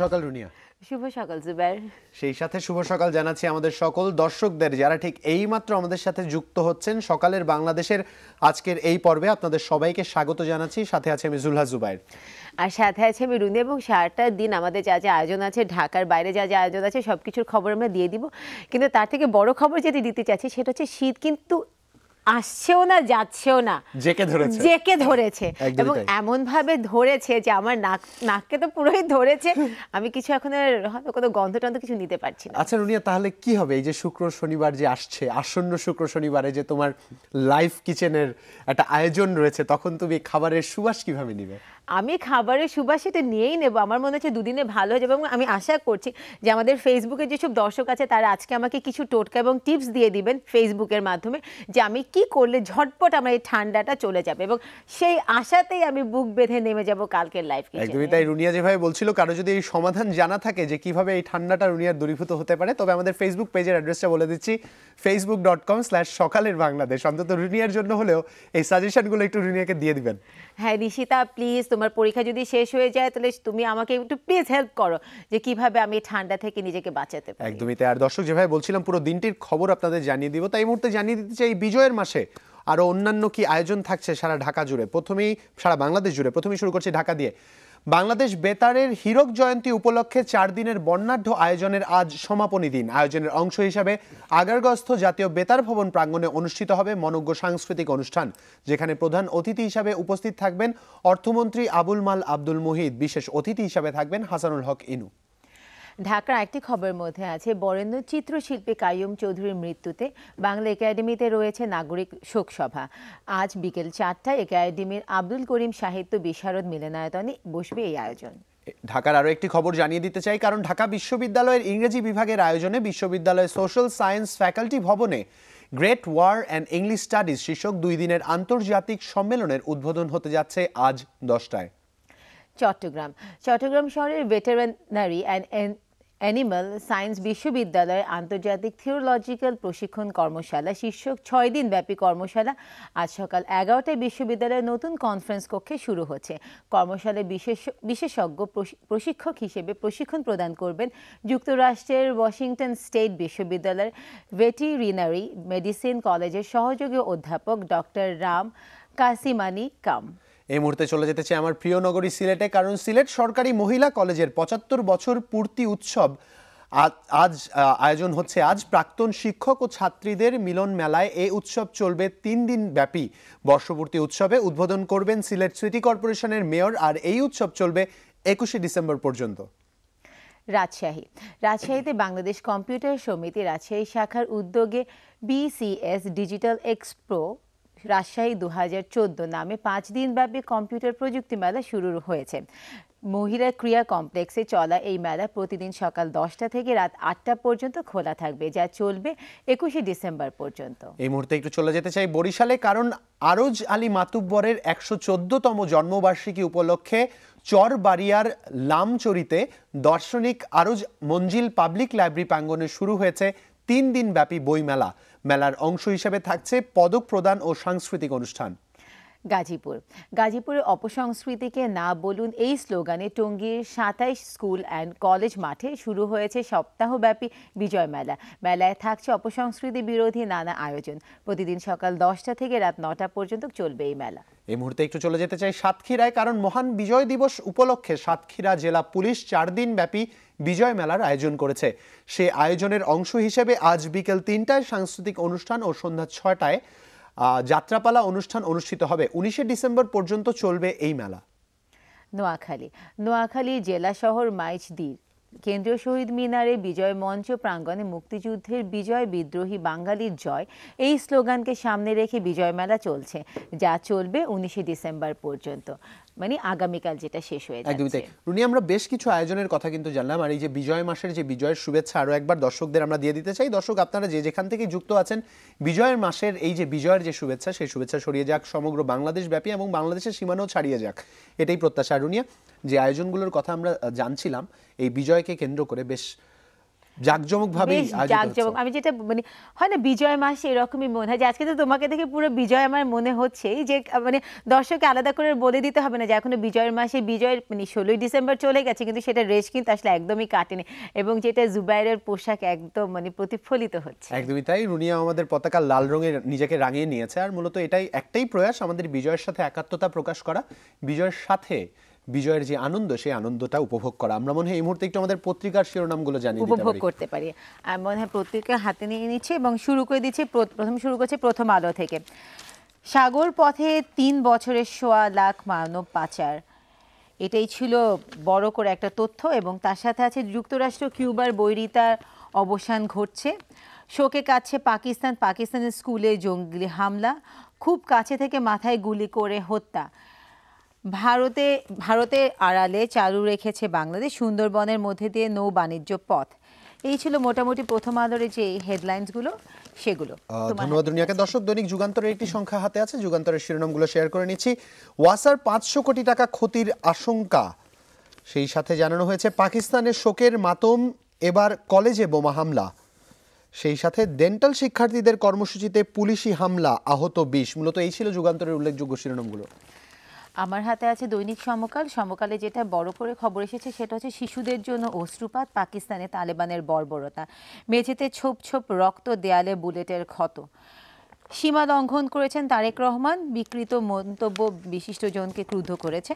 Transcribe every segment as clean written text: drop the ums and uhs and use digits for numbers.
সকাল রুনিয়া। শুভ সকাল জুবাইর। সেই সাথে শুভ সকাল জানাচ্ছি আমাদের সকল দর্শকদের যারা ঠিক এইমাত্র আমাদের সাথে যুক্ত হচ্ছেন সকালের বাংলাদেশের আজকের এই পর্বে। আপনাদের সবাইকে স্বাগত জানাচ্ছি। সাথে আছে আমি জুলহা জুবাইর, আর সাথে আছে আমি রুনি। এবং সারাটা দিন আমাদের যা যা আয়োজন আছে, ঢাকার বাইরে যা যা আয়োজন আছে, সবকিছুর খবর আমরা দিয়ে দিব। কিন্তু তার থেকে বড় খবর যেটি দিতে চাচ্ছি সেটা হচ্ছে শীত কিন্তু আসছেও না, যাচ্ছেও না, জেকে ধরেছে এবং এমন ভাবে ধরেছে যে আমার নাককে তো পুরোই ধরেছে। আমি কিছু এখন হয়তো কোনো গন্ধ টন্ধ কিছু নিতে পারছি না। আচ্ছা রুনিয়া, তাহলে কি হবে এই যে শুক্র শনিবার যে আসছে, আসন্ন শুক্র শনিবারে যে তোমার লাইভ কিচেনের একটা আয়োজন রয়েছে, তখন তুমি খাবারের সুবাস কিভাবে নিবে? আমি খাবারের সুবাস সেটা নিয়েই নেব। আমার মনে হচ্ছে দুদিনে ভালো হয়ে যাবে এবং আমি আশা করছি যে আমাদের ফেসবুকে যেসব দর্শক আছে তারা আজকে আমাকে কিছু টোটকা এবং টিপস দিয়ে দিবেন ফেসবুকের মাধ্যমে, যে আমি কি করলে ঝটপট আমার এই ঠান্ডাটা চলে যাবে, এবং সেই আশাতেই আমি বুক বেঁধে নেমে যাব কালকের লাইভ কিচেনে। একদমই তাই। রুনিয়া যেভাবে বলছিল, কারো যদি এই সমাধান জানা থাকে যে কিভাবে এই ঠান্ডাটা রুনিয়ার দূরীভূত হতে পারে, তবে আমাদের ফেসবুক পেজের অ্যাড্রেসটা বলে দিচ্ছি, facebook.com/সকালের বাংলাদেশ। অন্তত রুনিয়ার জন্য হলেও এই সাজেশনগুলো একটু রুনিয়াকে দিয়ে দিবেন। হ্যাঁ রিশিতা, প্লিজ তোমার পরীক্ষা যদি শেষ হয়ে যায় তাহলে তুমি আমাকে একটু প্লিজ হেল্প করো যে কিভাবে আমি ঠান্ডা থেকে নিজেকে বাঁচাতে পারি। একদমই তাই। আর দর্শক যেভাবে বলছিলাম, পুরো দিনটির খবর আপনাদের জানিয়ে দিব। তাই এই মুহূর্তে জানিয়ে দিতে চাই বিজয়ের মাসে আরো অন্যান্য কি আয়োজন থাকছে সারা ঢাকা জুড়ে, সারা বাংলাদেশ জুড়ে। প্রথমেই শুরু করছি ঢাকা দিয়ে। বাংলাদেশ বেতারের হীরক জয়ন্তী উপলক্ষে 4 দিনের বর্ণাঢ্য আয়োজনের আজ সমাপনী দিন। আয়োজনের অংশ হিসাবে আগারগাঁওস্থ জাতীয় বেতার ভবন প্রাঙ্গণে অনুষ্ঠিত হবে মনোজ্ঞ সাংস্কৃতিক অনুষ্ঠান, যেখানে প্রধান অতিথি হিসাবে উপস্থিত থাকবেন অর্থমন্ত্রী আবুল মাল আব্দুল মুহিত। বিশেষ অতিথি হিসাবে থাকবেন হাসানুল হক ইনু। ঢাকার একটি খবরের মধ্যে আছে, বরেণ্য চিত্রশিল্পী কাইয়ুম চৌধুরীর মৃত্যুতে বাংলা একাডেমিতে রয়েছে নাগরিক শোকসভা। আজ বিকেল 4টায় একাডেমির আব্দুল করিম সাহিত্য বিশারদ মিলনায়তনে বসবে এই আয়োজন। ঢাকার আরো একটি খবর জানিয়ে দিতে চাই, কারণ ঢাকা বিশ্ববিদ্যালয়ের ইংরেজি বিভাগের আয়োজনে বিশ্ববিদ্যালয়ের সোশ্যাল সায়েন্স ফ্যাকাল্টি ভবনে great war and English studies শীর্ষক 2 দিনের আন্তর্জাতিক সম্মেলনের উদ্বোধন হতে যাচ্ছে আজ 10টায়। চট্টগ্রাম শহরের ভেটেরিনারি অ্যান্ড অ্যানিমাল সায়েন্স বিশ্ববিদ্যালয়ের আন্তর্জাতিক থিওলজিক্যাল প্রশিক্ষণ কর্মশালা শীর্ষক 6 দিন ব্যাপী কর্মশালা আজ সকাল 11টায় বিশ্ববিদ্যালয়ের নতুন কনফারেন্স কক্ষে শুরু হচ্ছে। কর্মশালায় বিশেষজ্ঞ প্রশিক্ষক হিসেবে প্রশিক্ষণ প্রদান করবেন যুক্তরাষ্ট্রের ওয়াশিংটন স্টেট বিশ্ববিদ্যালয়ের ভেটেরিনারি মেডিসিন কলেজের সহযোগী অধ্যাপক ডক্টর রাম কাসিমানি কাম। এই মুহূর্তে চলে যেতে চাই আমার প্রিয় নগরী সিলেটে, কারণ সিলেট সরকারি মহিলা কলেজের 75 বছর পূর্তি উৎসব আজ আয়োজন হচ্ছে। আজ প্রাক্তন শিক্ষক ও ছাত্রীদের মিলন মেলায় এই উৎসব চলবে 3 দিন ব্যাপী। বর্ষপূর্তি উৎসবে উদ্বোধন করবেন সিলেট সিটি কর্পোরেশনের মেয়র, আর এই উৎসব চলবে 21শে ডিসেম্বর পর্যন্ত। রাজশাহীতে বাংলাদেশ কম্পিউটার সমিতি রাজশাহী শাখার উদ্যোগে BCS ডিজিটাল এক্সপো রাজশাহী 2014 নামে 5 দিন ব্যাপী কম্পিউটার প্রযুক্তি মেলা শুরু হয়েছে। মহিলা ক্রিয়া কমপ্লেক্সে চলা এই মেলা প্রতিদিন সকাল 10টা থেকে রাত 8টা পর্যন্ত খোলা থাকবে, যা চলবে 21শে ডিসেম্বর পর্যন্ত। এই মুহূর্তে একটু চলে যেতে চাই বরিশালে, কারণ আরজ আলী মাতুব্বরের 114তম জন্মবার্ষিকী উপলক্ষে চরবাড়িয়ার লামচরিতে দার্শনিক আরজ মঞ্জিল পাবলিক লাইব্রেরি প্রাঙ্গণে শুরু হয়েছে 3 দিন ব্যাপী বইমেলা। মেলার অংশ হিসেবে থাকছে পদক প্রদান ও সাংস্কৃতিক অনুষ্ঠান। গাজীপুরের অপসংস্কৃতিকে না বলুন এই স্লোগানে টঙ্গীর 27 স্কুল অ্যান্ড কলেজ মাঠে শুরু হয়েছে সপ্তাহব্যাপী বিজয় মেলা। মেলায় থাকছে অপসংস্কৃতি বিরোধী নানা আয়োজন। প্রতিদিন সকাল 10টা থেকে রাত 9টা পর্যন্ত চলবে এই মেলা। এই মুহূর্তে একটু চলে যেতে চাই সাতক্ষীরায়, কারণ মহান বিজয় দিবস উপলক্ষে সাতক্ষীরা জেলা পুলিশ 4 দিন ব্যাপী বিজয় মেলার আয়োজন করেছে। সে আয়োজনের অংশ হিসেবে আজ বিকেল 3টায় সাংস্কৃতিক অনুষ্ঠান ও সন্ধ্যা 6টায় যাত্রাপালা অনুষ্ঠান অনুষ্ঠিত হবে। 19শে ডিসেম্বর পর্যন্ত চলবে এই মেলা। নোয়াখালী জেলা শহর মাইজদির কেন্দ্রীয় শহীদ মিনারে বিজয় মঞ্চ প্রাঙ্গণে মুক্তিযুদ্ধের বিজয়, বিদ্রোহী বাঙালির জয় এই স্লোগানকে সামনে রেখে বিজয় মেলা চলছে, যা চলবে 19শে ডিসেম্বর পর্যন্ত, মানে আগামীকাল যেটা শেষ হয়ে যাচ্ছে। রুনি, আমরা বেশ কিছু আয়োজনের কথা কিন্তু জানলাম, আর এই যে বিজয় মাসের যে বিজয়ের শুভেচ্ছা আরো একবার দর্শকদের আমরা দিয়ে দিতে চাই। দর্শক, আপনারা যে যেখান থেকে যুক্ত আছেন, বিজয়ের মাসের এই যে বিজয়ের যে শুভেচ্ছা, সেই শুভেচ্ছা ছড়িয়ে যাক সমগ্র বাংলাদেশ ব্যাপী এবং বাংলাদেশের সীমানাও ছাড়িয়ে যাক, এটাই প্রত্যাশা। রুনিয়া, যে আয়োজনগুলোর কথা আমরা জানছিলাম এই বিজয়কে কেন্দ্র করে, বেশ জাঁকজমকভাবেই বেশ আয়োজিত জাঁকজমক। হচ্ছে। আমি যেটা মানে হয় না বিজয় মাসে এরকমই মনে হয় যে আজকে তো তোমাকে দেখে পুরো বিজয় আমার মনে হচ্ছেই যে মানে দর্শককে আলাদা করে বলে দিতে হবে না যে এখনো বিজয়ের মাসে বিজয়ের মানে 16ই ডিসেম্বর চলে গেছে কিন্তু সেটা রেশ কিন্তু আসলে একদমই কাটেনি এবং যেটা জুবাইরের পোশাক একদম মানে প্রতিফলিত হচ্ছে। একদমই তাই, রুনিয়া আমাদের পতাকা লাল রঙের নিজেকে রাঙিয়ে নিয়েছে, আর মূলত এটাই একটাই প্রয়াস আমাদের বিজয়ের সাথে একাত্মতা প্রকাশ করা, বিজয়ের সাথে বিজয়ের যে আনন্দ সেই আনন্দটা উপভোগ করা। আমরা মনে হয় এই মুহূর্তে একটু আমাদের পত্রিকার শিরোনামগুলো জানিয়ে দিতে উপভোগ পারি। করতে পারি। আর মনে হয় পত্রিকা হাতে নিয়ে নিচ্ছে এবং শুরু করে দিচ্ছে প্রথম শুরু করছে প্রথম আলো থেকে। সাগর পথে 3 বছরের 1.25 লাখ মানব পাচার, এটাই ছিল বড় করে একটা তথ্য এবং তার সাথে আছে যুক্তরাষ্ট্র কিউবার বৈরিতার অবসান ঘটছে, শোকে কাটছে পাকিস্তান, পাকিস্তানের স্কুলে জঙ্গি হামলা, খুব কাছে থেকে মাথায় গুলি করে হত্যা, ভারতে আড়ালে চালু রেখেছে বাংলাদেশ, সুন্দরবনের মধ্যে দিয়ে নৌ বাণিজ্য পথ। এই ছিল মোটামুটি প্রথম আলোর যে হেডলাইন্সগুলো সেগুলো। ধন্যবাদ দুনিয়াকে। দর্শক, দৈনিক যুগান্তরের একটি সংখ্যা হাতে আছে, যুগান্তরের শিরোনামগুলো শেয়ার করে নিচ্ছি। ওয়াসার 500 কোটি টাকা ক্ষতির আশঙ্কা, সেই সাথে জানানো হয়েছে পাকিস্তানের শোকের মাতম, এবার কলেজে বোমা হামলা, সেই সাথে ডেন্টাল শিক্ষার্থীদের কর্মসূচিতে পুলিশি হামলা, আহত 20। মূলত এই ছিল যুগান্তরের উল্লেখযোগ্য শিরোনামগুলো। আমার হাতে আছে দৈনিক সমকাল। সমকালে যেটা বড় করে খবর এসেছে সেটা হচ্ছে শিশুদের জন্য অশ্রুপাত, পাকিস্তানে তালেবানের বর্বরতা, মেঝেতে ছোপ ছোপ রক্ত, দেয়ালে বুলেটের ক্ষত, সীমা লঙ্ঘন করেছেন তারেক রহমান, বিকৃত মন্তব্য বিশিষ্টজনকে ক্রুদ্ধ করেছে।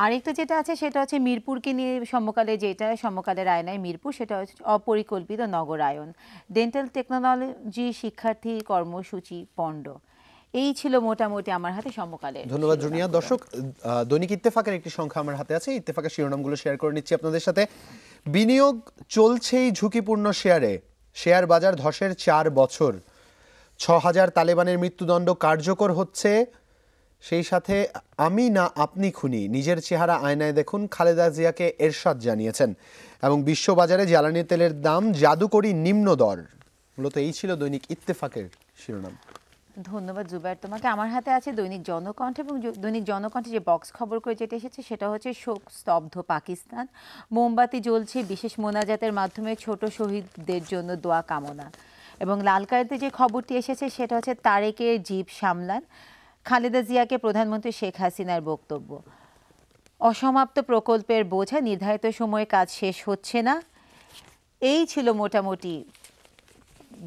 আরেকটা যেটা আছে সেটা হচ্ছে মিরপুরকে নিয়ে সমকালে, যেটা সমকালের আয়নায় মিরপুর, সেটা হচ্ছে অপরিকল্পিত নগরায়ন, ডেন্টাল টেকনোলজি শিক্ষার্থী কর্মসূচি পণ্ড। এই ছিল মোটামুটি আমার হাতে সমকালে। ধন্যবাদ জুনিয়া। দর্শক, দৈনিক ইত্তেফাকের একটি সংখ্যা আমার হাতে আছে, ইত্তেফাকের শিরোনামগুলো শেয়ার করে নিচ্ছি আপনাদের সাথে। বিনিয়োগ চলছেই ঝুঁকিপূর্ণ শেয়ারে, শেয়ার বাজার ধসের 4 বছর, 6000 তালেবানের মৃত্যুদণ্ড কার্যকর হচ্ছে, সেই সাথে আমি না আপনি খুনি, নিজের চেহারা আয়নায় দেখুন, খালেদা জিয়াকে এরশাদ জানিয়েছেন, এবং বিশ্ববাজারে জ্বালানি তেলের দাম জাদুকরী নিম্ন দর। মূলত এই ছিল দৈনিক ইত্তেফাকের শিরোনাম। ধন্যবাদ জুবাইর তোমাকে। আমার হাতে আছে দৈনিক জনকণ্ঠ, এবং দৈনিক জনকণ্ঠে যে বক্স খবর করে যেটা এসেছে সেটা হচ্ছে শোক স্তব্ধ পাকিস্তান, মোমবাতি জ্বলছে, বিশেষ মোনাজাতের মাধ্যমে ছোট শহীদদের জন্য দোয়া কামনা। এবং লালকাইতে যে খবরটি এসেছে সেটা হচ্ছে তারেকের জিপ সামলান, খালেদা জিয়াকে প্রধানমন্ত্রী শেখ হাসিনার বক্তব্য, অসমাপ্ত প্রকল্পের বোঝা, নির্ধারিত সময়ে কাজ শেষ হচ্ছে না। এই ছিল মোটামুটি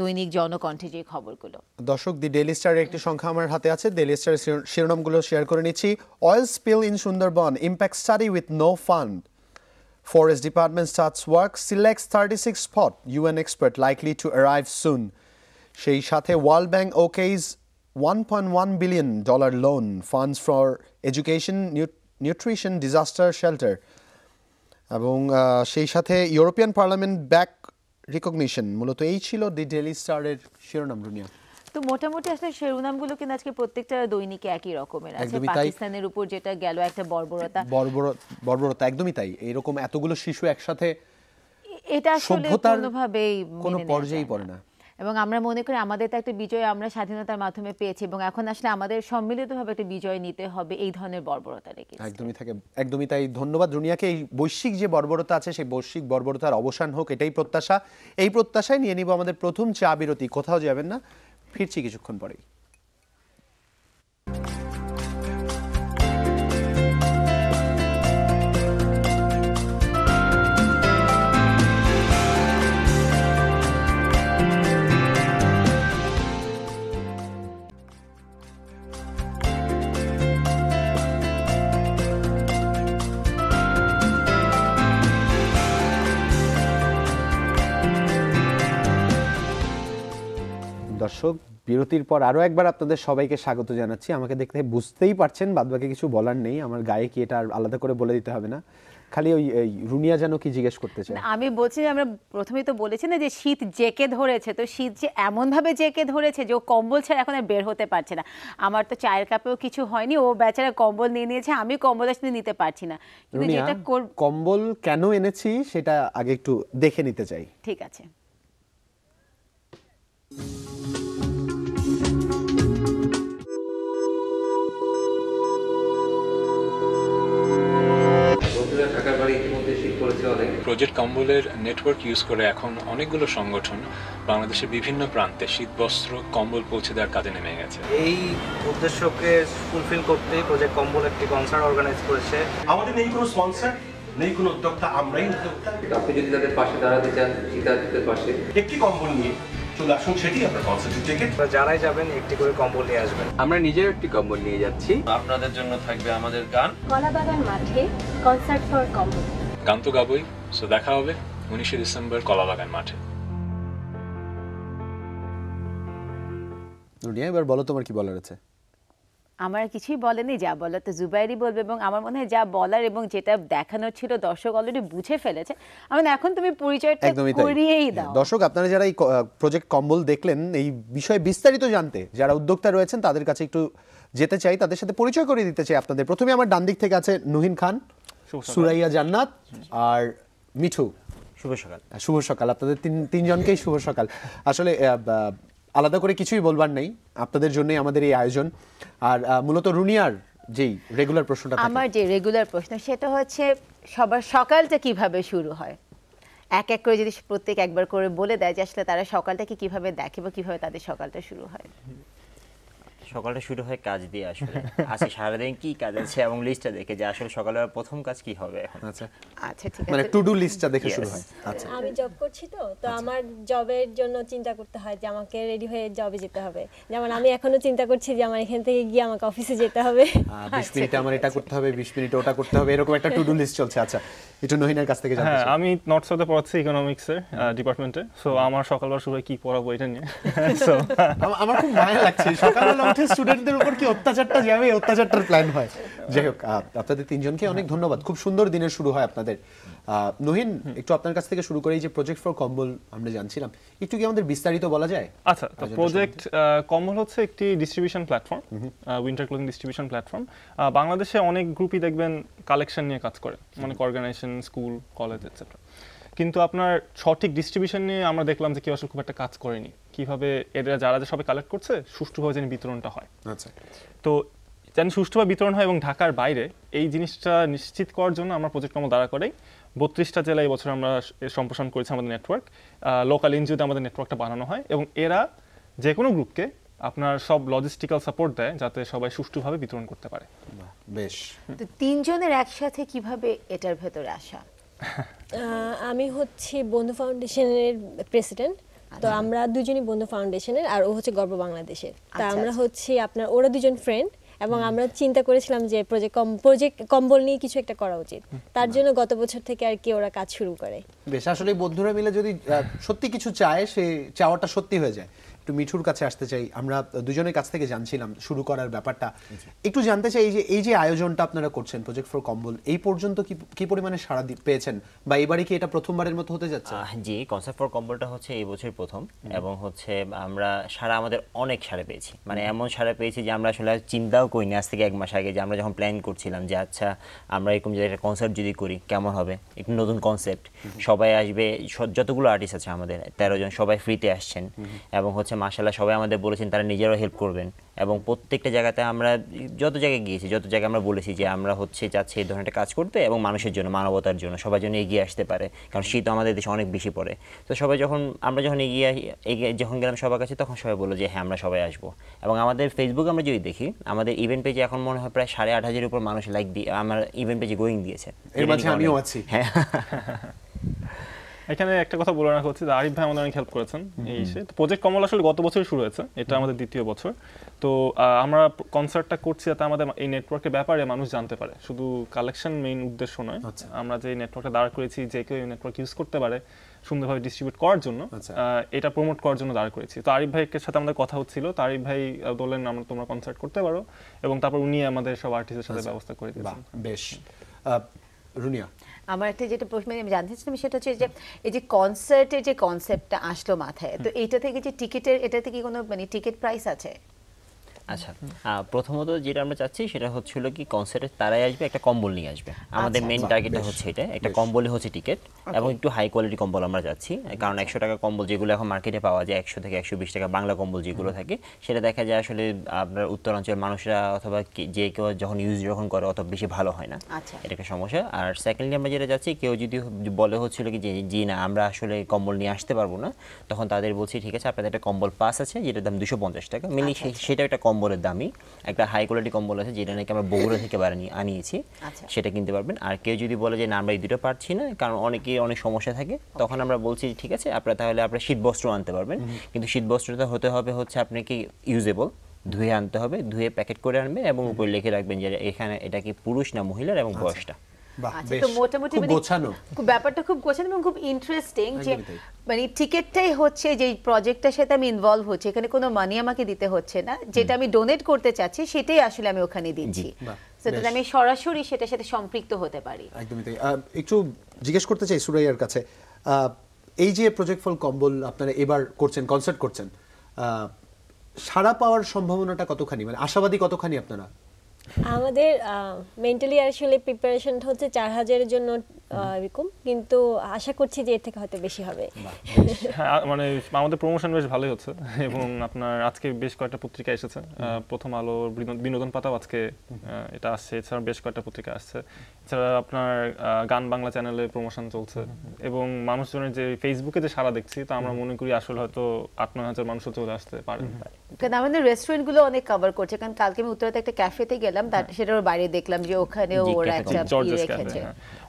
দৈনিক জনকণ্ঠে যে খবরগুলো। দর্শক, দি ডেইলি স্টারের একটি সংখ্যা আমার হাতে আছে, ডেইলি স্টারের শিরোনামগুলো শেয়ার করে নিচ্ছি। Oil spill in Sundarban, impact study with no fund, forest department starts work, selects 36 spot, UN expert likely to arrive soon. সেই সাথে World Bank okays $1.1 billion loan, funds for education, nutrition, disaster shelter, এবং সেই সাথে European parliament back recognition. মূলত এই ছিল দি daily স্টারের শিরোনাম রুনিয়া। তো মোটামুটি আসলে শিরোনামগুলো কিন্তু আজকে প্রত্যেকটা দৈনিকে একই রকমের আছে। একদমই তাই। পাকিস্তানের উপর যেটা গেল একটা বর্বরতা, একদমই তাই। এইরকম এতগুলো শিশু একসাথে এটা আসলে সভ্যতার কোনোভাবেই কোনো মেনে নেওয়া পর্যায়েই যায় পড়ে না। এবং আমরা মনে করি আমাদের তো একটা বিজয় আমরা স্বাধীনতার মাধ্যমে পেয়েছি এবং এখন আসলে আমাদের সম্মিলিতভাবে একটা বিজয় নিতে হবে এই ধরনের বর্বরতা রেখে। একদমই তাই। ধন্যবাদ রুনিয়াকে। এই বৈশ্বিক যে বর্বরতা আছে সেই বৈশ্বিক বর্বরতার অবসান হোক, এটাই প্রত্যাশা। এই প্রত্যাশায় নিয়ে নিব আমাদের প্রথম চা বিরতি। কোথাও যাবেন না, ফিরছি কিছুক্ষণ পরেই। দর্শক, বিরতির পর আরও একবার আপনাদের সবাইকে স্বাগত জানাচ্ছি। আমাকে দেখতে বুঝতেই পারছেন, বাদবাকি কিছু বলার নেই, আমার গায়ে কি এটা আর আলাদা করে বলে দিতে হবে না। খালি ওই রুনিয়া যেন কি জিজ্ঞেস করতে চাই। আমি বলছি আমরা প্রথমেই তো বলেছি না যে শীত জেকে ধরেছে, তো শীত যে এমনভাবে জেকে ধরেছে যে ও কম্বল ছাড়া এখন আর বের হতে পারছে না। আমার তো চায়ের কাপেও কিছু হয়নি, ও বেচারা কম্বল নিয়ে নিয়েছে, আমি কম্বল আসলে নিতে পারছি না। কিন্তু যেটা কম্বল কেন এনেছি সেটা আগে একটু দেখে নিতে চাই। ঠিক আছে। ঢাকার বাড়ি ইতিমধ্যে শীত পড়েছে অনেক। প্রজেক্ট কম্বলের নেটওয়ার্ক ইউজ করে এখন অনেকগুলো সংগঠন বাংলাদেশের বিভিন্ন প্রান্তে শীতবস্ত্র কম্বল পৌঁছে দেওয়ার কাজে নেমে গেছে। এই উদ্দেশ্যকে ফুলফিল করতেই প্রজেক্ট কম্বল একটি কনসার্ট অর্গানাইজ করেছে। আমাদের নেই কোনো স্পন্সর, নেই কোনো উদ্যোক্তা, আমরাই উদ্যোক্তা। আপনি যদি তাদের পাশে দাঁড়াতে চান, শীতার্থীদের পাশে, একটি কম্বল নিয়ে চলে আসুন, সেটি আপনার কনসার্টের টিকিট। যারাই যাবেন একটি করে কম্বল নিয়ে আসবেন। আমরা নিজেও একটি কম্বল নিয়ে যাচ্ছি। আপনাদের জন্য থাকবে আমাদের গান কলাবাগান মাঠে কনসার্ট ফর কম্বল। গান তো গাবই, সো দেখা হবে 19শে ডিসেম্বর কলাবাগান মাঠে। রুনিয়া, এবার বলো তোমার কি বলার আছে। আমার আর কিছুই বলেনি, যা বলার তো জুবাইরই বলবে, এবং আমার মনে হয় যা বলার এবং যেটা দেখানোর ছিল দর্শক অলরেডি বুঝে ফেলেছে। আমি এখন তুমি পরিচয়টা একদমই তাই। করিয়েই দাও। দর্শক, আপনারা যারা এই প্রজেক্ট কম্বল দেখলেন, এই বিষয়ে বিস্তারিত জানতে যারা উদ্যোক্তা রয়েছেন তাদের কাছে একটু যেতে চাই, তাদের সাথে পরিচয় করে দিতে চাই আপনাদের। প্রথমে আমার ডান দিক থেকে আছে নুহিন খান, সুরাইয়া জান্নাত আর মিঠু। শুভ সকাল। শুভ সকাল আপনাদের তিনজনকেই শুভ সকাল। আসলে আলাদা করে কিছুই বলবার নেই, আপনাদের জন্যই আমাদের এই আয়োজন। আর মূলত রুনিয়ার যেই রেগুলার প্রশ্নটা থাকে, আমার যে রেগুলার প্রশ্ন সেটা হচ্ছে সবার সকালটা কিভাবে শুরু হয়, এক এক করে যদি প্রত্যেক একবার করে বলে দেয় যে আসলে তারা সকালটাকে কিভাবে দেখে বা কিভাবে তাদের সকালটা শুরু হয়। সকালটা শুরু হয় কাজ দিয়ে, আসলে আজকে সারাদিন কি কাজ আছে এবং লিস্টটা দেখে যে আসলে সকালের প্রথম কাজ কি হবে এখন। আচ্ছা আচ্ছা, ঠিক মানে আছে। টু ডু লিস্টটা দেখে শুরু হয়। আচ্ছা, আমি জব করছি তো আমার জবের জন্য চিন্তা করতে হয় যে আমাকে রেডি হয়ে জবে যেতে হবে। যেমন আমি এখনো চিন্তা করছি যে আমার এখান থেকে গিয়ে আমাকে অফিসে যেতে হবে। 20 মিনিটে আমার এটা করতে হবে, 20 মিনিটে ওটা করতে হবে, এরকম একটা টু ডু লিস্ট চলছে। আচ্ছা, একটু নহিনের কাছ থেকে জানতে হ্যাঁ, চাই। আমি নর্থ সাউথে পড়াচ্ছি ইকোনমিক্সের ডিপার্টমেন্টে। সো আমার সকালবেলা শুরু হয় কি পড়াবো এটা নিয়ে। সো আমার খুব মায়া লাগছে, সকালবেলা উঠে স্টুডেন্টদের উপর কি অত্যাচারটা যাবে, অত্যাচারটার প্ল্যান হয়। যাই হোক, আপনাদের তিনজনকে অনেক ধন্যবাদ। খুব সুন্দর দিনের শুরু হয় আপনাদের। নহিন, একটু আপনার কাছ থেকে শুরু করে এই যে প্রজেক্ট ফর কম্বল আমরা জানছিলাম, একটু কি আমাদের বিস্তারিত বলা যায়? আচ্ছা, তো প্রজেক্ট কম্বল হচ্ছে একটি distribution platform, winter clothing distribution platform. বাংলাদেশে অনেক গ্রুপই দেখবেন কালেকশন নিয়ে কাজ করে, অনেক অর্গানাইজেশন, স্কুল, কলেজ এটসেট্রা। কিন্তু আপনার সঠিক ডিস্ট্রিবিউশন নিয়ে আমরা দেখলাম যে কেউ আসলে খুব একটা কাজ করেনি। কিভাবে এরা যারা যে সবাই কালেক্ট করছে সুষ্ঠুভাবে যেন বিতরণটা হয়। আচ্ছা, তো যেন সুষ্ঠুভাবে বিতরণ হয় এবং ঢাকার বাইরে এই জিনিসটা নিশ্চিত করার জন্য আমরা প্রজেক্ট কম্বল দাঁড়া করাই 32টা জেলায় এই বছর আমরা সম্প্রসারণ করেছি আমাদের নেটওয়ার্ক। লোকাল এনজিওতে আমাদের নেটওয়ার্কটা বানানো হয় এবং এরা যে কোনো গ্রুপকে আপনার সব লজিস্টিক্যাল সাপোর্ট দেয় যাতে সবাই সুষ্ঠুভাবে বিতরণ করতে পারে। বেশ। তো তিনজনের একসাথে কিভাবে এটার ভেতরে আসা? আমি হচ্ছি বন্ধু ফাউন্ডেশনের প্রেসিডেন্ট। তো আমরা দুজনই বন্ধু ফাউন্ডেশনের, আর ও হচ্ছে গর্ব বাংলাদেশের। তা আমরা হচ্ছি আপনার, ওরা দুজন ফ্রেন্ড, এবং আমরা চিন্তা করেছিলাম যে প্রজেক্ট কম্বল নিয়ে কিছু একটা করা উচিত। তার জন্য গত বছর থেকে আর কি ওরা কাজ শুরু করে। বেশ, আসলে বন্ধুরা মিলে যদি সত্যি কিছু চায়, সে চাওয়াটা সত্যি হয়ে যায়। একটু মিঠুর কাছে আসতে চাই, আমরা দুজনের কাছ থেকে জানছিলাম শুরু করার ব্যাপারটা। একটু জানতে চাই এই যে আয়োজনটা আপনারা করছেন প্রজেক্ট ফর কম্বল, এই পর্যন্ত কি পরিমাণে সাড়া পেয়েছেন, বা এবারে কি এটা প্রথমবারের মতো হতে যাচ্ছে? জি, কনসেপ্ট ফর কম্বলটা হচ্ছে এই বছর প্রথম, এবং হচ্ছে আমরা আমাদের অনেক সাড়া পেয়েছি। মানে এমন সাড়া পেয়েছি যে আমরা আসলে চিন্তাও করিনি আজ থেকে 1 মাস আগে, যে আমরা যখন প্ল্যান করছিলাম যে আচ্ছা আমরা এরকম যে একটা কনসার্ট যদি করি কেমন হবে, একটু নতুন কনসেপ্ট, সবাই আসবে, যতগুলো আর্টিস্ট আছে আমাদের 13 জন, সবাই ফ্রিতে আসছেন, এবং হচ্ছে মাশাআল্লাহ সবাই আমাদের বলেছেন তারা নিজেরাও হেল্প করবেন। এবং প্রত্যেকটা জায়গাতে আমরা যত জায়গায় গিয়েছি, যত জায়গায় আমরা বলেছি যে আমরা হচ্ছে চাচ্ছি এই ধরনের কাজ করতে, এবং মানুষের জন্য, মানবতার জন্য, সবার জন্য এগিয়ে আসতে পারে, কারণ শীত আমাদের দেশে অনেক বেশি পড়ে। তো সবাই আমরা যখন যখন গেলাম সবার কাছে, তখন সবাই বললো যে হ্যাঁ আমরা সবাই আসবো। এবং আমাদের ফেসবুক আমরা যদি দেখি, আমাদের ইভেন্ট পেজে এখন মনে হয় প্রায় 8,500-এর উপর মানুষ লাইক দিয়ে আমার ইভেন্ট পেজে গোয়িং দিয়েছে। এর মাঝে আমিও আছি। হ্যাঁ, এখানে একটা কথা বলে রাখা হচ্ছে যে আরিফ ভাই আমাদের অনেক হেল্প করেছেন এই ইস্যুতে। তো প্রজেক্ট কমল আসলে গত বছরই শুরু হয়েছে, এটা আমাদের দ্বিতীয় বছর। তো আমরা কনসার্টটা করছি যাতে আমাদের এই নেটওয়ার্কের ব্যাপারে মানুষ জানতে পারে, শুধু কালেকশন মেইন উদ্দেশ্য নয়। আমরা যে নেটওয়ার্কটা দাঁড় করেছি, যে কেউ নেটওয়ার্ক ইউজ করতে পারে সুন্দরভাবে ডিস্ট্রিবিউট করার জন্য, এটা প্রমোট করার জন্য দাঁড় করেছি। তো আরিফ ভাইয়ের সাথে আমাদের কথা হচ্ছিল, তো আরিফ ভাই বললেন তোমরা কনসার্ট করতে পারো, এবং তারপর উনি আমাদের সব আর্টিস্টের সাথে ব্যবস্থা করে দিয়েছেন। বেশ। রুনিয়া, আমার একটা যেটা প্রশ্ন আমি জানতে চাচ্ছিলাম সেটা হচ্ছে যে এই যে কনসার্টের যে কনসেপ্টটা আসলো মাথায়, তো এইটা থেকে যে টিকিটের, এটা থেকে কোনো মানে টিকিট প্রাইস আছে? আচ্ছা প্রথমত যেটা আমরা চাচ্ছি সেটা হচ্ছিল কি কনসার্টে তারাই আসবে একটা কম্বল নিয়ে আসবে আমাদের মেইন টার্গেটটা হচ্ছে এটা একটা কম্বলই হচ্ছে টিকিট এবং একটু হাই কোয়ালিটি কম্বল আমরা যাচ্ছি কারণ 100 টাকা কম্বল যেগুলো এখন মার্কেটে পাওয়া যায় 100 থেকে 120 টাকা বাংলা কম্বল যেগুলো থাকে সেটা দেখা যায় আসলে আপনার উত্তরাঞ্চলের মানুষরা অথবা যে কেউ যখন করে অত বেশি ভালো হয় না এটা একটা সমস্যা আর সেকেন্ডলি আমরা যেটা যাচ্ছি কেউ যদি বলে হচ্ছিল কি যে জি না আমরা আসলে কম্বল নিয়ে আসতে পারবো না তখন তাদের বলছি ঠিক আছে আপনাদের একটা কম্বল পাস আছে যেটার দাম 250 টাকা মেনলি সেটা একটা কম্বলের দামই একটা হাই কোয়ালিটি কম্বল আছে যেটা নাকি আমরা বগুড়া থেকে আনিয়েছি সেটা কিনতে পারবেন আর কেউ যদি বলে যে না আমরা এই দুটো পারছি না কারণ অনেক সমস্যা থাকে তখন আমরা বলছি ঠিক আছে আপনারা তাহলে আপনারা শীতবস্ত্র আনতে পারবেন কিন্তু শীতবস্ত্রটা হতে হবে হচ্ছে আপনাকে ইউজেবল ধুয়ে আনতে হবে ধুয়ে প্যাকেট করে আনবেন এবং উপরে লিখে রাখবেন যে এখানে এটা কি পুরুষ না মহিলার এবং বয়সটা তো মোটামুটি ব্যাপারটা খুব গোছানো এবং খুব ইন্টারেস্টিং যে মানে টিকিটটাই হচ্ছে যে প্রজেক্টটার সাথে আমি ইনভলভ হচ্ছে এখানে কোনো মানি আমাকে দিতে হচ্ছে না যেটা আমি ডোনেট করতে চাচ্ছি সেটাই আসলে আমি ওখানে দিচ্ছি সেটা আমি সরাসরি সেটার সাথে সম্পৃক্ত হতে পারি একদমই তাই একটু জিজ্ঞেস করতে চাই সুরাইয়ার কাছে এই যে প্রজেক্ট ফল কম্বল আপনারা এবার করছেন কনসার্ট করছেন সাড়া পাওয়ার সম্ভাবনাটা কতখানি মানে আশাবাদী কতখানি আপনারা আমাদের মেন্টালি আসলে প্রিপারেশনটা হচ্ছে 4000 এর জন্য এরকম কিন্তু আশা করছি যে এর থেকে হয়তো বেশি হবে হ্যাঁ মানে আমাদের প্রমোশন বেশ ভালোই হচ্ছে এবং আপনার আজকে বেশ কয়েকটা পত্রিকা এসেছে প্রথম আলো বিনোদন পাতাও আজকে এটা আসছে এছাড়া বেশ কয়েকটা পত্রিকা আসছে এছাড়া আপনার গান বাংলা চ্যানেলে প্রমোশন চলছে এবং মানুষজনের যে ফেসবুকে যে সারা দেখছি তা আমরা মনে করি আসলে হয়তো 8-9 হাজার মানুষও চলে আসতে পারে কারণ আমাদের রেস্টুরেন্টগুলো অনেক কভার করছে কারণ কালকে আমি উত্তরাতে একটা ক্যাফেতে গেলাম সেটার বাইরে দেখলাম যে ওখানেও ওরা একটা রেখেছে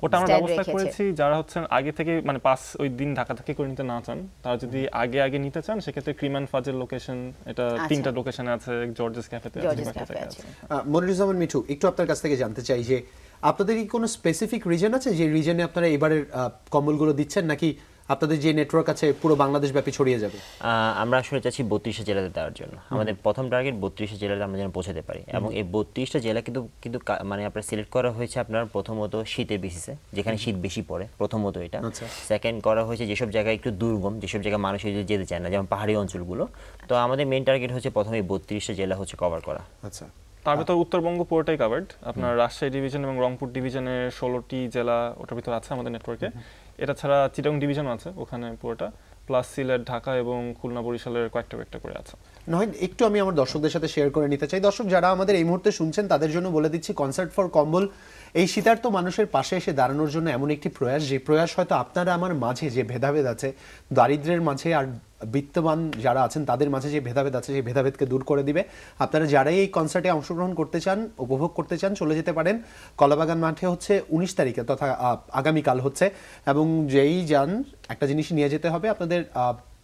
ওটা আমরা ব্যবস্থা করেছি যারা হচ্ছেন আগে থেকে মানে পাস ওই দিন ঢাকা থেকে করে নিতে না চান তারা যদি আগে নিতে চান সেক্ষেত্রে ক্রিম অ্যান্ড ফাজের লোকেশন এটা 3টা লোকেশনে আছে জর্জেস ক্যাফেতে আছে মনিরুজ্জামান মিঠু একটু আপনার কাছ থেকে জানতে চাই যে আপনাদের কি কোনো স্পেসিফিক রিজন আছে যে রিজনে আপনারা এবারের কম্বলগুলো দিচ্ছেন নাকি আপনাদের যে নেটওয়ার্ক আছে পুরো বাংলাদেশ ব্যাপী ছড়িয়ে যাবে আমরা আসলে চাচ্ছি 32টা জেলাতে দেওয়ার জন্য আমাদের প্রথম টার্গেট 32টা জেলাতে আমরা যেন পৌঁছাতে পারি এবং এই 32টা জেলা কিন্তু মানে আপনার সিলেক্ট করা হয়েছে আপনার প্রথমত শীতের বেসিসে যেখানে শীত বেশি পড়ে প্রথমত এটা সেকেন্ড করা হয়েছে যেসব জায়গায় একটু দুর্গম যেসব জায়গায় মানুষ যেতে চায় না যেমন পাহাড়ি অঞ্চলগুলো তো আমাদের মেইন টার্গেট হচ্ছে প্রথমে 32টা জেলা হচ্ছে কভার করা আচ্ছা তার ভিতর উত্তরবঙ্গ পুরোটাই কাভার্ড আপনার রাজশাহী ডিভিশন এবং রংপুর ডিভিশনের 16টি জেলা ওটার ভিতর আছে আমাদের নেটওয়ার্কে এটা ছাড়া চিটাগং ডিভিশনও আছে ওখানে পুরোটা প্লাস সিলেট ঢাকা এবং খুলনা বরিশালের কয়েকটা করে আছে নয় একটু আমি আমার দর্শকদের সাথে শেয়ার করে নিতে চাই দর্শক যারা আমাদের এই মুহূর্তে শুনছেন তাদের জন্য বলে দিচ্ছি কনসার্ট ফর কম্বল এই শীতার্ত মানুষের পাশে এসে দাঁড়ানোর জন্য এমন একটি প্রয়াস যে প্রয়াস হয়তো আপনারা আমার মাঝে যে ভেদাভেদ আছে দারিদ্র্যের মাঝে আর বিত্তবান যারা আছেন তাদের মাঝে যে ভেদাভেদ আছে সেই ভেদাভেদকে দূর করে দিবে আপনারা যারাই এই কনসার্টে অংশগ্রহণ করতে চান উপভোগ করতে চান চলে যেতে পারেন কলাবাগান মাঠে হচ্ছে 19 তারিখে তথা আগামীকাল হচ্ছে এবং যেই যান একটা জিনিস নিয়ে যেতে হবে আপনাদের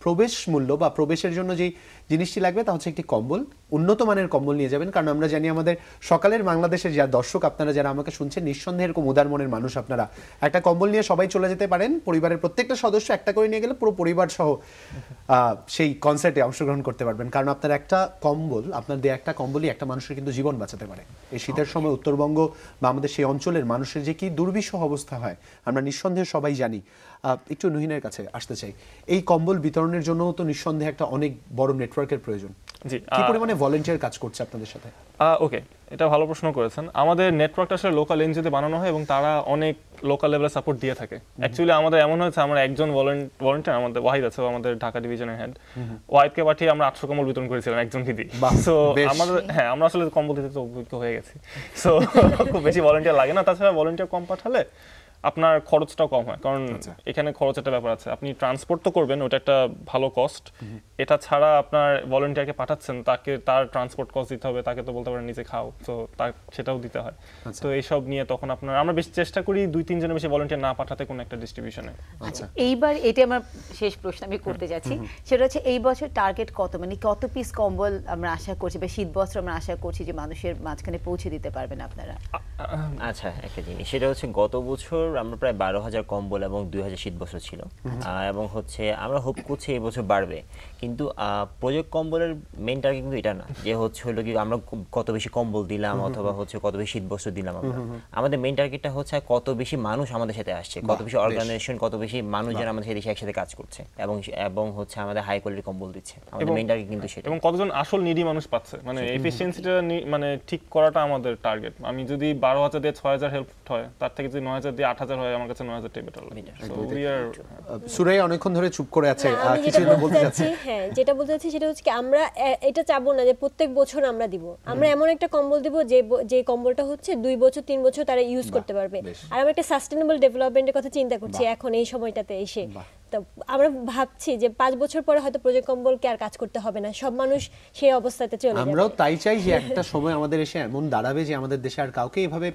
প্রবেশ মূল্য বা প্রবেশের জন্য যেই জিনিসটি লাগবে তা হচ্ছে একটি কম্বল উন্নত মানের কম্বল নিয়ে যাবেন কারণ আমরা জানি আমাদের সকালের বাংলাদেশের যারা দর্শক আপনারা যারা আমাকে শুনছেন নিঃসন্দেহে এরকম উদার মনের মানুষ আপনারা একটা কম্বল নিয়ে সবাই চলে যেতে পারেন পরিবারের প্রত্যেকটা সদস্য একটা করে নিয়ে গেলে পুরো পরিবার সহ সেই কনসার্টে অংশগ্রহণ করতে পারবেন কারণ আপনার একটা কম্বল আপনার দেয়া একটা কম্বলই একটা মানুষের কিন্তু জীবন বাঁচাতে পারে এই শীতের সময় উত্তরবঙ্গ বা আমাদের সেই অঞ্চলের মানুষের যে কি দুর্বিষহ অবস্থা হয় আমরা নিঃসন্দেহে সবাই জানি একটু নুহিনের কাছে আসতে চাই এই কম্বল বিতরণের জন্য তো নিঃসন্দেহে একটা অনেক বড় নেটওয়ার্কের প্রয়োজন জি কি পরিমাণে ভলান্টিয়ার কাজ করছে আপনাদের সাথে ওকে এটা ভালো প্রশ্ন করেছেন আমাদের নেটওয়ার্কটা আসলে লোকাল এনজিওতে বানানো হয় এবং তারা অনেক লোকাল লেভেলে সাপোর্ট দিয়ে থাকে অ্যাকচুয়ালি আমাদের এমন হয়েছে আমরা একজন ভলান্টিয়ার আমাদের ওয়াহিদ আছে আমাদের ঢাকা ডিভিশনের হেড ওয়াহিদকে পাঠিয়ে আমরা 800 কম্বল বিতরণ করেছিলাম একজনকে দিয়ে সো আমাদের হ্যাঁ আমরা আসলে কম্বল দিতে তো অভিজ্ঞ হয়ে গেছি সো খুব বেশি ভলান্টিয়ার লাগে না তাছাড়া ভলান্টিয়ার কম পাঠালে আপনার খরচটাও কম হয় কারণ এখানে খরচ একটা ব্যাপার আছে আপনি ট্রান্সপোর্ট তো করবেন ওটা একটা ভালো কস্ট এটা ছাড়া আপনার ভলান্টিয়ারকে পাঠাচ্ছেন তাকে তার ট্রান্সপোর্ট কস্ট দিতে হবে তাকে তো বলতে পারেন নিজে খাও তো সেটাও দিতে হয় তো এইসব নিয়ে তখন আপনার আমরা বেশি চেষ্টা করি 2-3 জনের বেশি ভলান্টিয়ার না পাঠাতে কোনো একটা ডিস্ট্রিবিউশনে আচ্ছা এইবার এটা আমার শেষ প্রশ্ন আমি করতে যাচ্ছি সেটা হচ্ছে এই বছর টার্গেট কত মানে কত পিস কম্বল আমরা আশা করছি বা শীত বস্ত্র আমরা আশা করছি যে মানুষের মাঝখানে পৌঁছে দিতে পারবেন আপনারা আচ্ছা একটা জিনিস সেটা হচ্ছে গত বছর আমরা প্রায় 12,000 কম্বল এবং 2,000 শীতবস্ত্র ছিল এবং হচ্ছে আমরা হোপ করছি এই বছর বাড়বে, কিন্তু প্রজেক্ট কম্বলের মেইন টার্গেট কিন্তু এটা না যে হচ্ছে হলো কি আমরা কত বেশি কম্বল দিলাম অথবা হচ্ছে কত বেশি শীতবস্ত্র দিলাম। আমরা আমাদের মেইন টার্গেটটা হচ্ছে কত বেশি মানুষ আমাদের সাথে আসছে, কত বেশি অর্গানাইজেশন, কত বেশি মানুষজন আমাদের সাথে একসাথে কাজ করছে এবং হচ্ছে আমাদের হাই কোয়ালিটি কম্বল দিচ্ছে। আমাদের মেইন টার্গেট কিন্তু সেটা, এবং কতজন আসল নিডি মানুষ পাচ্ছে, মানে এফিশিয়েন্সিটা মানে ঠিক করাটা আমাদের টার্গেট। আমি যদি 12,000 দিয়ে 6,000 হেল্প হয়, তার থেকে যদি 9,000 দিয়ে 8,000 হয়, আমার কাছে 9,000টাই বেটার লাগে। সো উই আর সুরাইয়া অনেকক্ষণ ধরে চুপ করে আছে, কিছু বলতে চাচ্ছি। হ্যাঁ, যেটা বলতে চাচ্ছি সেটা হচ্ছে কি আমরা এটা চাবো না যে প্রত্যেক বছর আমরা দিব, আমরা এমন একটা কম্বল দিব যে কম্বলটা হচ্ছে 2 বছর 3 বছর তারা ইউজ করতে পারবে। আর আমরা একটা সাস্টেনেবল ডেভেলপমেন্টের কথা চিন্তা করছি এখন এই সময়টাতে এসে। তো আমরা ভাবছি যে 5 বছর পরে হয়তো প্রজেক্ট কম্বলকে আর কাজ করতে হবে না, সব মানুষ সেই অবস্থাতে চলে যাবে। আমরাও তাই চাই যে একটা সময় আমাদের এসে এমন দাঁড়াবে যে আমাদের দেশে আর কাউকে এইভাবে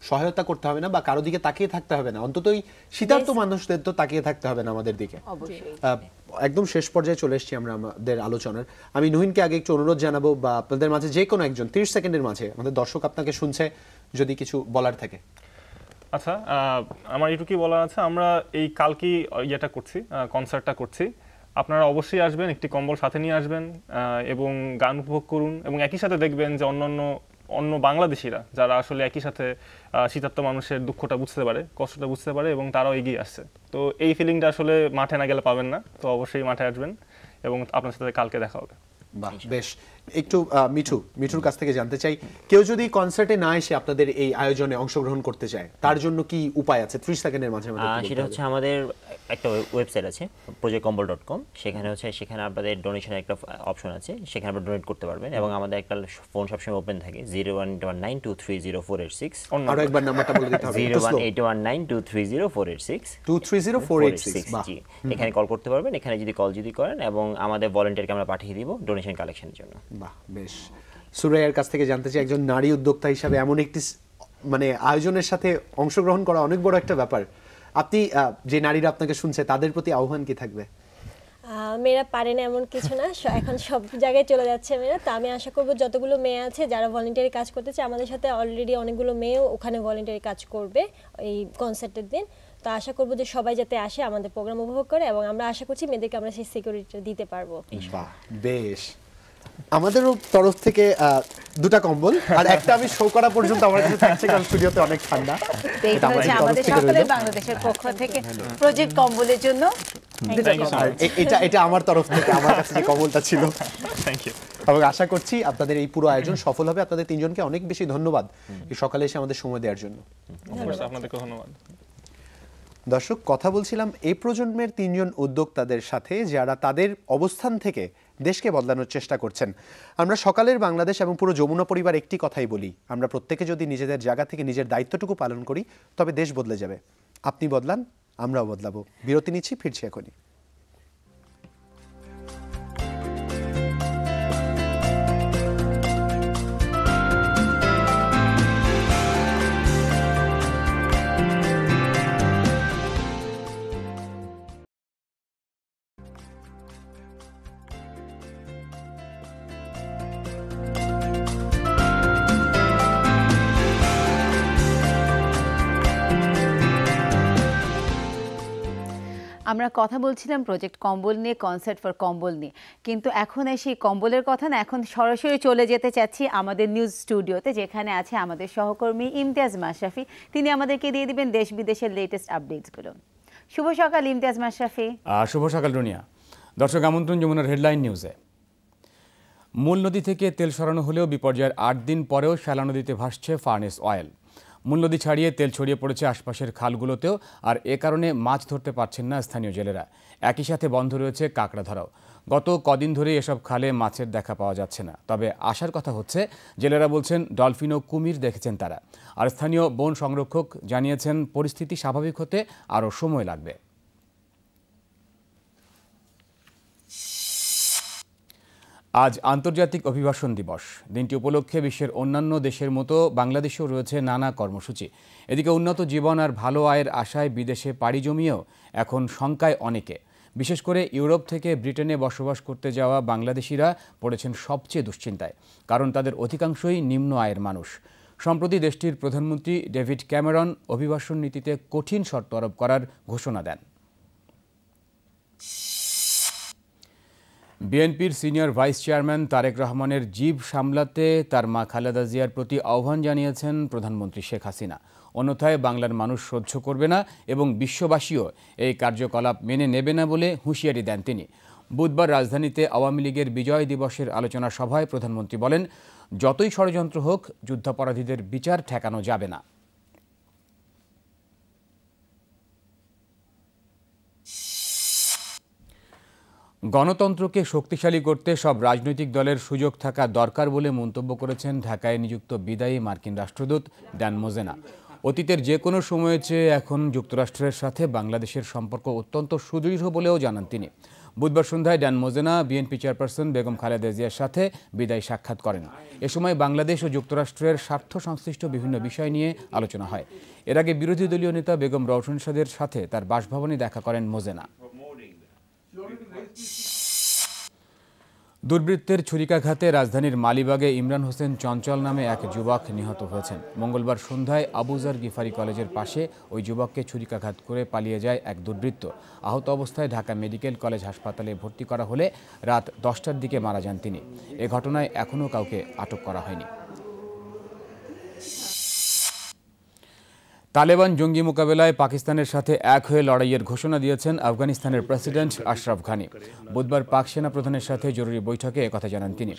সহায়তা করতে হবে না বা কারো দিকে তাকিয়ে থাকতে হবে না, অন্ততই শীতার্ত মানুষদের তো তাকিয়ে থাকতে হবে না আমাদের দিকে। একদম শেষ পর্যায়ে চলে এসেছি আমরা আমাদের আলোচনার। আমি নুহিনকে আগে একটু অনুরোধ জানাবো, বা আপনাদের মাঝে যে কোনো একজন 30 সেকেন্ডের মাঝে, আমাদের দর্শক আপনাকে শুনছে, যদি কিছু বলার থাকে। আচ্ছা, আমার এটুকুই বলার আছে, আমরা এই কালকেই ইয়েটা করছি, কনসার্টটা করছি। আপনারা অবশ্যই আসবেন, একটি কম্বল সাথে নিয়ে আসবেন এবং গান উপভোগ করুন, এবং একই সাথে দেখবেন যে অন্য বাংলাদেশিরা যারা আসলে একই সাথে শীতার্ত মানুষের দুঃখটা বুঝতে পারে, কষ্টটা বুঝতে পারে, এবং তারাও এগিয়ে আসছে। তো এই ফিলিংটা আসলে মাঠে না গেলে পাবেন না, তো অবশ্যই মাঠে আসবেন এবং আপনার সাথে কালকে দেখা হবে। বাহ, বেশ। একটু মিঠুর কাছ থেকে জানতে চাই, কেউ যদি কনসার্টে না এসে আপনাদের এই আয়োজনে অংশগ্রহণ করতে চায়, তার জন্য কি উপায় আছে? 30 সেকেন্ডের মাঝে সেটা হচ্ছে আমাদের একটা ওয়েবসাইট আছে projectcombol.com, সেখানে আপনাদের ডোনেশনের একটা অপশন আছে, সেখানে আপনারা ডোনেট করতে পারবেন, এবং আমাদের একটা ফোন সবসময় ওপেন থাকে 01819230486। আরো একবার নাম্বারটা বলে দিতে হবে। 01819230486 230486। জি, এখানে কল করতে পারবেন। এখানে যদি করেন, এবং আমাদের ভলান্টিয়ারকে আমরা পাঠিয়ে দিব ডোনেশন কালেকশনের জন্য। বাহ, বেশ। সুরাইয়ার কাছ থেকে জানতে চাই, একজন নারী উদ্যোক্তা হিসাবে এমন একটি মানে আয়োজনের সাথে অংশগ্রহণ করা অনেক বড় একটা ব্যাপার। আপনি যে নারীরা আপনাকে শুনছে, তাদের প্রতি আহ্বান কি থাকবে? মেয়েরা পারে না এমন কিছু না, এখন সব জায়গায় চলে যাচ্ছে মেয়েরা। তো আমি আশা করব যতগুলো মেয়ে আছে যারা ভলান্টিয়ারি কাজ করতে চায়, আমাদের সাথে অলরেডি অনেকগুলো মেয়েও ওখানে ভলান্টিয়ারি কাজ করবে এই কনসার্টের দিন। তো আশা করব যে সবাই যাতে আসে, আমাদের প্রোগ্রাম উপভোগ করে, এবং আমরা আশা করছি মেয়েদেরকে আমরা সেই সিকিউরিটিটা দিতে পারবো। বাহ, বেশ। আমাদেরও তরফ থেকে 2টা কম্বল, আর একটা আমি শো করা পর্যন্ত আমার কাছে থাকছে, কারণ স্টুডিওতে অনেক ঠান্ডা। আমাদের সকলের বাংলাদেশের পক্ষ থেকে প্রজেক্ট কম্বলের জন্য এটা আমার তরফ থেকে আমার কাছে যে কম্বলটা ছিল। Thank you. এবং আশা করছি আপনাদের এই পুরো আয়োজন সফল হবে। আপনাদের তিনজনকে অনেক বেশি ধন্যবাদ এই সকালে এসে আমাদের সময় দেওয়ার জন্য। আপনাদেরকে ধন্যবাদ। দর্শক, কথা বলছিলাম এই প্রজন্মের 3 জন উদ্যোক্তাদের সাথে, যারা তাদের অবস্থান থেকে দেশকে বদলানোর চেষ্টা করছেন। আমরা সকালের বাংলাদেশ এবং পুরো যমুনা পরিবার একটি কথাই বলি, আমরা প্রত্যেকে যদি নিজেদের জায়গা থেকে নিজের দায়িত্বটুকু পালন করি, তবে দেশ বদলে যাবে। আপনি বদলান, আমরাও বদলাবো। বিরতি নিচ্ছি, ফিরছি এখনই। আমরা কথা বলছিলাম প্রজেক্ট কম্বল নিয়ে, কনসার্ট ফর কম্বল নিয়ে, কিন্তু এখন সেই কম্বলের কথা না, এখন সরাসরি চলে যেতে চাচ্ছি আমাদের নিউজ স্টুডিওতে, যেখানে আছে আমাদের সহকর্মী ইমতিয়াজ মাশরাফি। তিনি আমাদেরকে দিয়ে দিবেন দেশ বিদেশের লেটেস্ট আপডেটসগুলো। শুভ সকাল ইমতিয়াজ মাশরাফি। শুভ সকাল রুনিয়া। দর্শক, আমন্ত্রণ যমুনার হেডলাইন নিউজে। মূল নদী থেকে তেল সরানো হলেও বিপর্যয়ের 8 দিন পরেও শ্যালা নদীতে ভাসছে ফার্নেস অয়েল। মূল নদী ছাড়িয়ে তেল ছড়িয়ে পড়েছে আশপাশের খালগুলোতেও, আর এ কারণে মাছ ধরতে পারছেন না স্থানীয় জেলেরা। একই সাথে বন্ধ রয়েছে কাঁকড়া ধরাও। গত কদিন ধরে এসব খালে মাছের দেখা পাওয়া যাচ্ছে না। তবে আশার কথা হচ্ছে, জেলেরা বলছেন ডলফিন ও কুমির দেখেছেন তারা। আর স্থানীয় বন সংরক্ষক জানিয়েছেন পরিস্থিতি স্বাভাবিক হতে আরও সময় লাগবে। আজ আন্তর্জাতিক অভিবাসন দিবস। দিনটি উপলক্ষে বিশ্বের অন্যান্য দেশের মতো বাংলাদেশেও রয়েছে নানা কর্মসূচি। এদিকে উন্নত জীবন আর ভালো আয়ের আশায় বিদেশে পাড়ি জমিয়েও এখন শঙ্কায় অনেকে। বিশেষ করে ইউরোপ থেকে ব্রিটেনে বসবাস করতে যাওয়া বাংলাদেশিরা পড়েছেন সবচেয়ে দুশ্চিন্তায়, কারণ তাদের অধিকাংশই নিম্ন আয়ের মানুষ। সম্প্রতি দেশটির প্রধানমন্ত্রী ডেভিড ক্যামেরন অভিবাসন নীতিতে কঠিন শর্ত আরোপ করার ঘোষণা দেন। বিএনপির সিনিয়র ভাইস চেয়ারম্যান তারেক রহমানের জিভ সামলাতে তার মা খালেদা জিয়ার প্রতি আহ্বান জানিয়েছেন প্রধানমন্ত্রী শেখ হাসিনা। অন্যথায় বাংলার মানুষ সহ্য করবে না এবং বিশ্ববাসীও এই কার্যকলাপ মেনে নেবে না বলে হুঁশিয়ারি দেন তিনি। বুধবার রাজধানীতে আওয়ামী লীগের বিজয় দিবসের আলোচনা সভায় প্রধানমন্ত্রী বলেন, যতই ষড়যন্ত্র হোক যুদ্ধাপরাধীদের বিচার ঠেকানো যাবে না। গণতন্ত্রকে শক্তিশালী করতে সব রাজনৈতিক দলের সুযোগ থাকা দরকার বলে মন্তব্য করেছেন ঢাকায় নিযুক্ত বিদায়ী মার্কিন রাষ্ট্রদূত ড্যান মোজেনা। অতীতের যে কোনো সময়ের চেয়ে এখন যুক্তরাষ্ট্রের সাথে বাংলাদেশের সম্পর্ক অত্যন্ত সুদৃঢ় বলেও জানান তিনি। বুধবার সন্ধ্যায় Dan Mozena BNP chairperson Begum Khaleda জিয়ার সাথে বিদায়ী সাক্ষাৎ করেন। এ সময় বাংলাদেশ ও যুক্তরাষ্ট্রের স্বার্থ সংশ্লিষ্ট বিভিন্ন বিষয় নিয়ে আলোচনা হয়। এর আগে বিরোধী দলীয় নেতা বেগম রওশন সাদের সাথে তার বাসভবনে দেখা করেন মোজেনা। দুর্বৃত্তের ছুরিকাঘাতে রাজধানীর মালিবাগে ইমরান হোসেন চঞ্চল নামে এক যুবক নিহত হয়েছেন। মঙ্গলবার সন্ধ্যায় আবুজার গিফারি কলেজের পাশে ওই যুবককে ছুরিকাঘাত করে পালিয়ে যায় এক দুর্বৃত্ত। আহত অবস্থায় ঢাকা মেডিকেল কলেজ হাসপাতালে ভর্তি করা হলে রাত 10টার দিকে মারা যান তিনি। এ ঘটনায় এখনও কাউকে আটক করা হয়নি। তালেবান জঙ্গি মোকাবেলায় পাকিস্তানের সাথে এক হয়ে লড়াইয়ের ঘোষণা দিয়েছেন আফগানিস্তানের প্রেসিডেন্ট আশরাফ ঘানি। বুধবার পাক সেনা প্রধানের সাথে জরুরি বৈঠকে একথা জানান তিনি।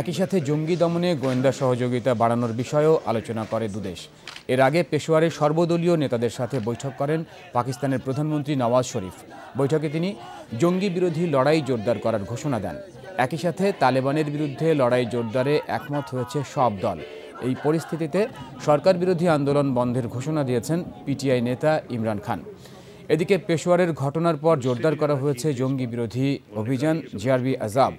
একই সাথে জঙ্গি দমনে গোয়েন্দা সহযোগিতা বাড়ানোর বিষয়েও আলোচনা করে দুদেশ। এর আগে পেশোয়ারে সর্বদলীয় নেতাদের সাথে বৈঠক করেন পাকিস্তানের প্রধানমন্ত্রী নওয়াজ শরীফ। বৈঠকে তিনি জঙ্গি বিরোধী লড়াই জোরদার করার ঘোষণা দেন। একই সাথে তালেবানের বিরুদ্ধে লড়াই জোরদারে একমত হয়েছে সব দল। এই পরিস্থিতিতে সরকার বিরোধী আন্দোলন বন্ধের ঘোষণা দিয়েছেন পিটিআই নেতা ইমরান খান। এদিকে পেশোয়ারের ঘটনার পর জোরদার করা হয়েছে জঙ্গি বিরোধী অভিযান জিআরবি আজাব।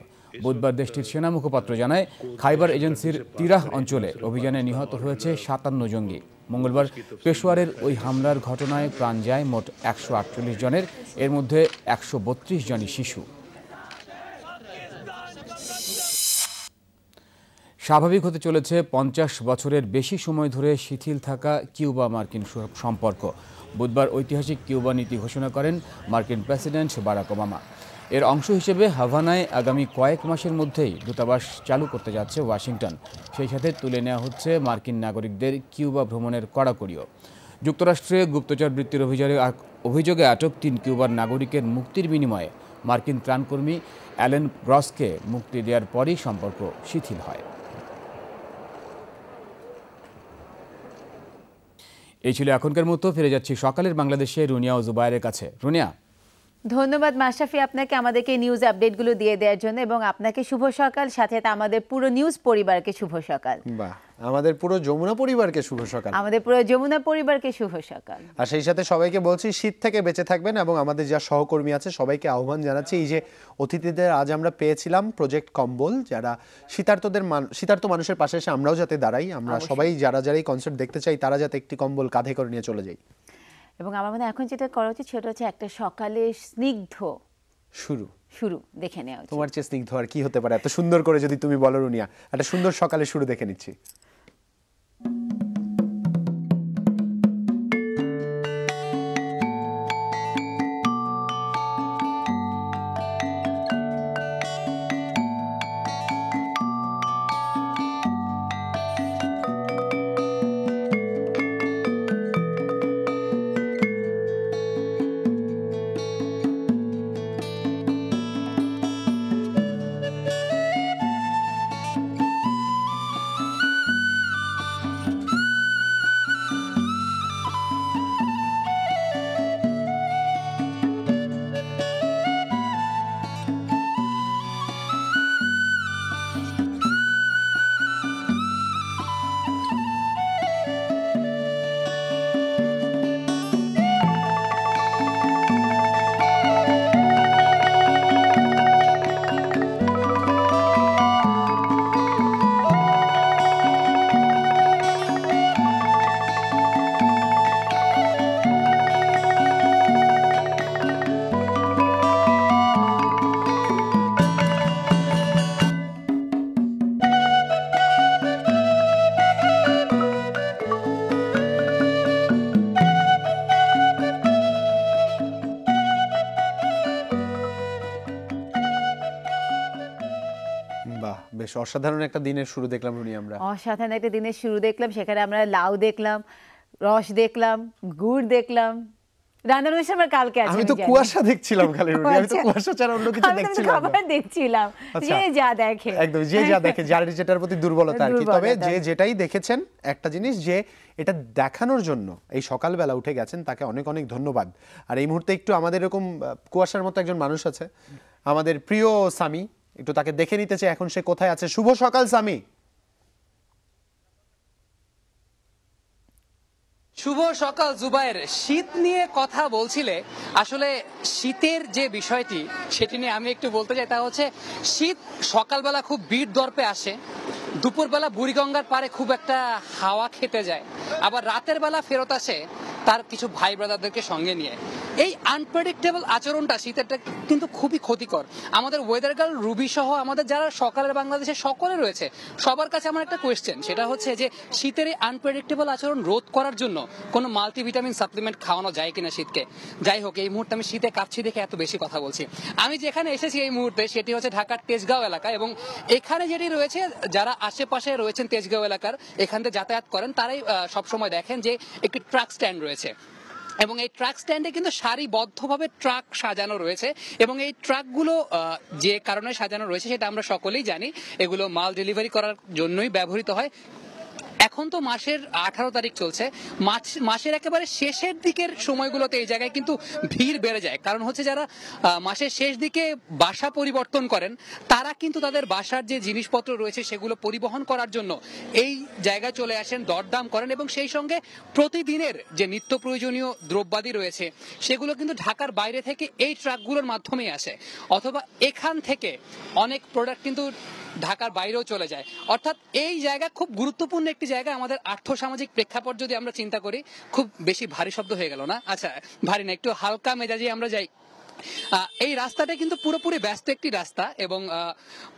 বুধবার দেশটির সেনা মুখপাত্র জানায়, খাইবার এজেন্সির তিরাহ অঞ্চলে অভিযানে নিহত হয়েছে 57 জঙ্গি। মঙ্গলবার পেশোয়ারের ওই হামলার ঘটনায় প্রাণ যায় মোট 148 জনের, এর মধ্যে 132 জনই শিশু। স্বাভাবিক হতে চলেছে 50 বছরের বেশি সময় ধরে শিথিল থাকা কিউবা মার্কিন সম্পর্ক। বুধবার ঐতিহাসিক কিউবা নীতি ঘোষণা করেন মার্কিন প্রেসিডেন্ট বারাক ওবামা। এর অংশ হিসেবে হাভানায় আগামী কয়েক মাসের মধ্যেই দূতাবাস চালু করতে যাচ্ছে ওয়াশিংটন। সেই সাথে তুলে নেওয়া হচ্ছে মার্কিন নাগরিকদের কিউবা ভ্রমণের কড়াকড়িও। যুক্তরাষ্ট্রে গুপ্তচর বৃত্তির অভিযোগে আটক 3 কিউবার নাগরিকের মুক্তির বিনিময়ে মার্কিন ত্রাণকর্মী অ্যালেন গ্রসকে মুক্তি দেওয়ার পরই সম্পর্ক শিথিল হয়। এই ছিল এখনকার মতো। ফিরে যাচ্ছি সকালের বাংলাদেশে রুনিয়া ও জুবায়েরের কাছে। রুনিয়া, ধন্যবাদ মাশরাফি আপনাকে আমাদেরকে নিউজ আপডেটগুলো দিয়ে দেওয়ার জন্য, এবং আপনাকে শুভ সকাল, সাথে আমাদের পুরো নিউজ পরিবারকে শুভ সকাল। বাহ, আমাদের পুরো যমুনা পরিবারকে শুভ সকাল। আমাদের পুরো যমুনা পরিবারকে শুভ সকাল। আর সেই সাথে সবাইকে বলছি শীত থেকে বেঁচে থাকবেন, এবং আমাদের যা সহকর্মী আছে সবাইকে আহ্বান জানাচ্ছি। এই যে অতিথিদের আজ আমরা পেয়েছিলাম প্রজেক্ট কম্বল, যারা শীতার্ত মানুষের পাশে এসে আমরাও যাতে দাঁড়াই, আমরা সবাই যারা এই কনসার্ট দেখতে চাই তারা যাতে একটি কম্বল কাঁধে করে নিয়ে চলে যাই। এবং আমার মনে এখন যেটা করা উচিত সেটা হচ্ছে একটা সকালের স্নিগ্ধ শুরু দেখে নেওয়া উচিত। তোমার চেয়ে স্নিগ্ধ আর কি হতে পারে? এত সুন্দর করে যদি তুমি বলো রুনিয়া, একটা সুন্দর সকালের শুরু দেখে নিচ্ছি। বেশ অসাধারণ একটা দিনের শুরু দেখলাম রুনি আমরা। অসাধারণ একটা দিনের শুরু দেখলাম, সেখানে আমরা লাউ দেখলাম, রস দেখলাম, গুড় দেখলাম। রান্নার অনুষ্ঠান আমার কালকে আছে। আমি তো কুয়াশা দেখছিলাম খালি রুনি, আমি তো কুয়াশা ছাড়া অন্য কিছু দেখছিলাম না। খাবার দেখছিলাম, যে যা দেখে একদম যে যা দেখে, যার যেটার প্রতি দুর্বলতা আর কি। তবে যে যেটাই দেখেছেন, একটা জিনিস যে এটা দেখানোর জন্য এই সকালবেলা উঠে গেছেন, তাকে অনেক অনেক ধন্যবাদ। আর এই মুহূর্তে একটু আমাদের এরকম কুয়াশার মতো একজন মানুষ আছে, আমাদের প্রিয় সামি, একটু তাকে দেখে নিতে চাই এখন সে কোথায় আছে। শুভ সকাল সামি। শুভ সকাল জুবায়ের। শীত নিয়ে কথা বলছিলে, আসলে শীতের যে বিষয়টি সেটি নিয়ে আমি একটু বলতে চাই। তা হচ্ছে শীত সকালবেলা খুব বীর দর্পে আসে, দুপুরবেলা বুড়িগঙ্গার পাড়ে খুব একটা হাওয়া খেতে যায়, আবার রাতের বেলা ফেরত আসে তার কিছু ভাই ব্রাদারদেরকে সঙ্গে নিয়ে। এই আনপ্রেডিক্টেবল আচরণটা শীতেরটা কিন্তু খুবই ক্ষতিকর। আমাদের ওয়েদার গার্ল রুবি সহ আমাদের যারা সকালের বাংলাদেশে সকলে রয়েছে, সবার কাছে আমার একটা কোয়েশ্চেন, সেটা হচ্ছে যে শীতের এই আনপ্রেডিক্টেবল আচরণ রোধ করার জন্য কোনো মাল্টিভিটামিন সাপ্লিমেন্ট খাওয়ানো যায় কিনা শীতকে। যাই হোক, এই মুহূর্তে আমি শীতে কাঁপছি দেখে এত বেশি কথা বলছি। আমি যেখানে এসেছি এই মুহূর্তে সেটি হচ্ছে ঢাকার তেজগাঁও এলাকা, এবং এখানে যেটি রয়েছে, যারা আশেপাশে রয়েছেন তেজগাঁও এলাকার, এখান থেকে যাতায়াত করেন, তারাই সবসময় দেখেন যে একটি ট্রাক স্ট্যান্ড রয়েছে, এবং এই ট্রাক স্ট্যান্ডে কিন্তু সারিবদ্ধভাবে ট্রাক সাজানো রয়েছে। এবং এই ট্রাকগুলো যে কারণে সাজানো রয়েছে সেটা আমরা সকলেই জানি, এগুলো মাল ডেলিভারি করার জন্যই ব্যবহৃত হয়। এখন তো মাসের 18 তারিখ চলছে, মাসের একেবারে শেষের দিকের সময়গুলোতে এই জায়গায় কিন্তু ভিড় বেড়ে যায়। কারণ হচ্ছে যারা মাসের শেষ দিকে বাসা পরিবর্তন করেন, তারা কিন্তু তাদের বাসার যে জিনিসপত্র রয়েছে সেগুলো পরিবহন করার জন্য এই জায়গায় চলে আসেন, দরদাম করেন, এবং সেই সঙ্গে প্রতিদিনের যে নিত্য প্রয়োজনীয় দ্রব্যাদি রয়েছে সেগুলো কিন্তু ঢাকার বাইরে থেকে এই ট্রাকগুলোর মাধ্যমেই আসে, অথবা এখান থেকে অনেক প্রোডাক্ট কিন্তু ঢাকার বাইরেও চলে যায়। অর্থাৎ এই জায়গা খুব গুরুত্বপূর্ণ একটি জায়গা। আমাদের আর্থসামাজিক প্রেক্ষাপট যদি আমরা চিন্তা করি, খুব বেশি ভারী শব্দ হয়ে গেল না? আচ্ছা, ভারী না, একটু হালকা মেজাজে আমরা যাই। এই রাস্তাটা কিন্তু পুরোপুরি ব্যস্ত একটি রাস্তা, এবং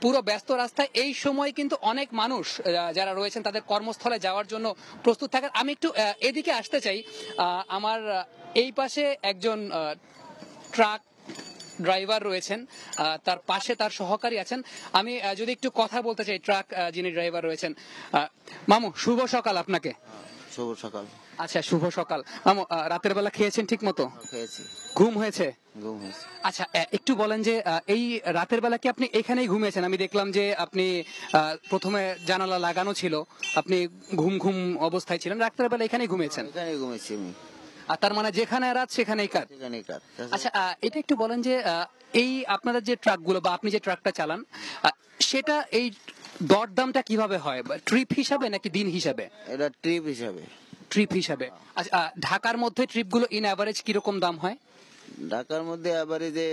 পুরো ব্যস্ত রাস্তায় এই সময় কিন্তু অনেক মানুষ যারা রয়েছেন তাদের কর্মস্থলে যাওয়ার জন্য প্রস্তুত থাকেন। আমি একটু এদিকে আসতে চাই। আমার এই পাশে একজন ট্রাক ড্রাইভার রয়েছেন, তার পাশে তার সহকারী আছেন। আমি যদি একটু কথা বলতে চাই ট্রাক যিনি ড্রাইভার রয়েছেন। মামু, শুভ সকাল আপনাকে। শুভ সকাল। আচ্ছা, শুভ সকাল। মামু, রাতের বেলা খেয়েছেন ঠিক মতো? খেয়েছি। ঘুম হয়েছে? ঘুম হয়েছে। আচ্ছা, একটু বলেন যে এই রাতের বেলা কি আপনি এখানেই ঘুমিয়েছেন? আমি দেখলাম যে আপনি প্রথমে জানালা লাগানো ছিল, আপনি ঘুম ঘুম অবস্থায় ছিলেন, রাতের বেলা এখানেই ঘুমিয়েছেন? এখানেই ঘুমিয়েছি আমি। তার মানে যেখানে রাত সেখানেই কাজ? সেখানেই কাজ। আচ্ছা, এটা একটু বলেন যে এই আপনাদের যে ট্রাকগুলো বা আপনি যে ট্রাকটা চালান, সেটা এই দরদামটা কিভাবে হয়? ট্রিপ হিসাবে নাকি দিন হিসাবে? এটা ট্রিপ হিসাবে। ট্রিপ হিসাবে। আচ্ছা, ঢাকার মধ্যে ট্রিপগুলো ইন অ্যাভারেজ কিরকম দাম হয়? ঢাকার মধ্যে অ্যাভারেজে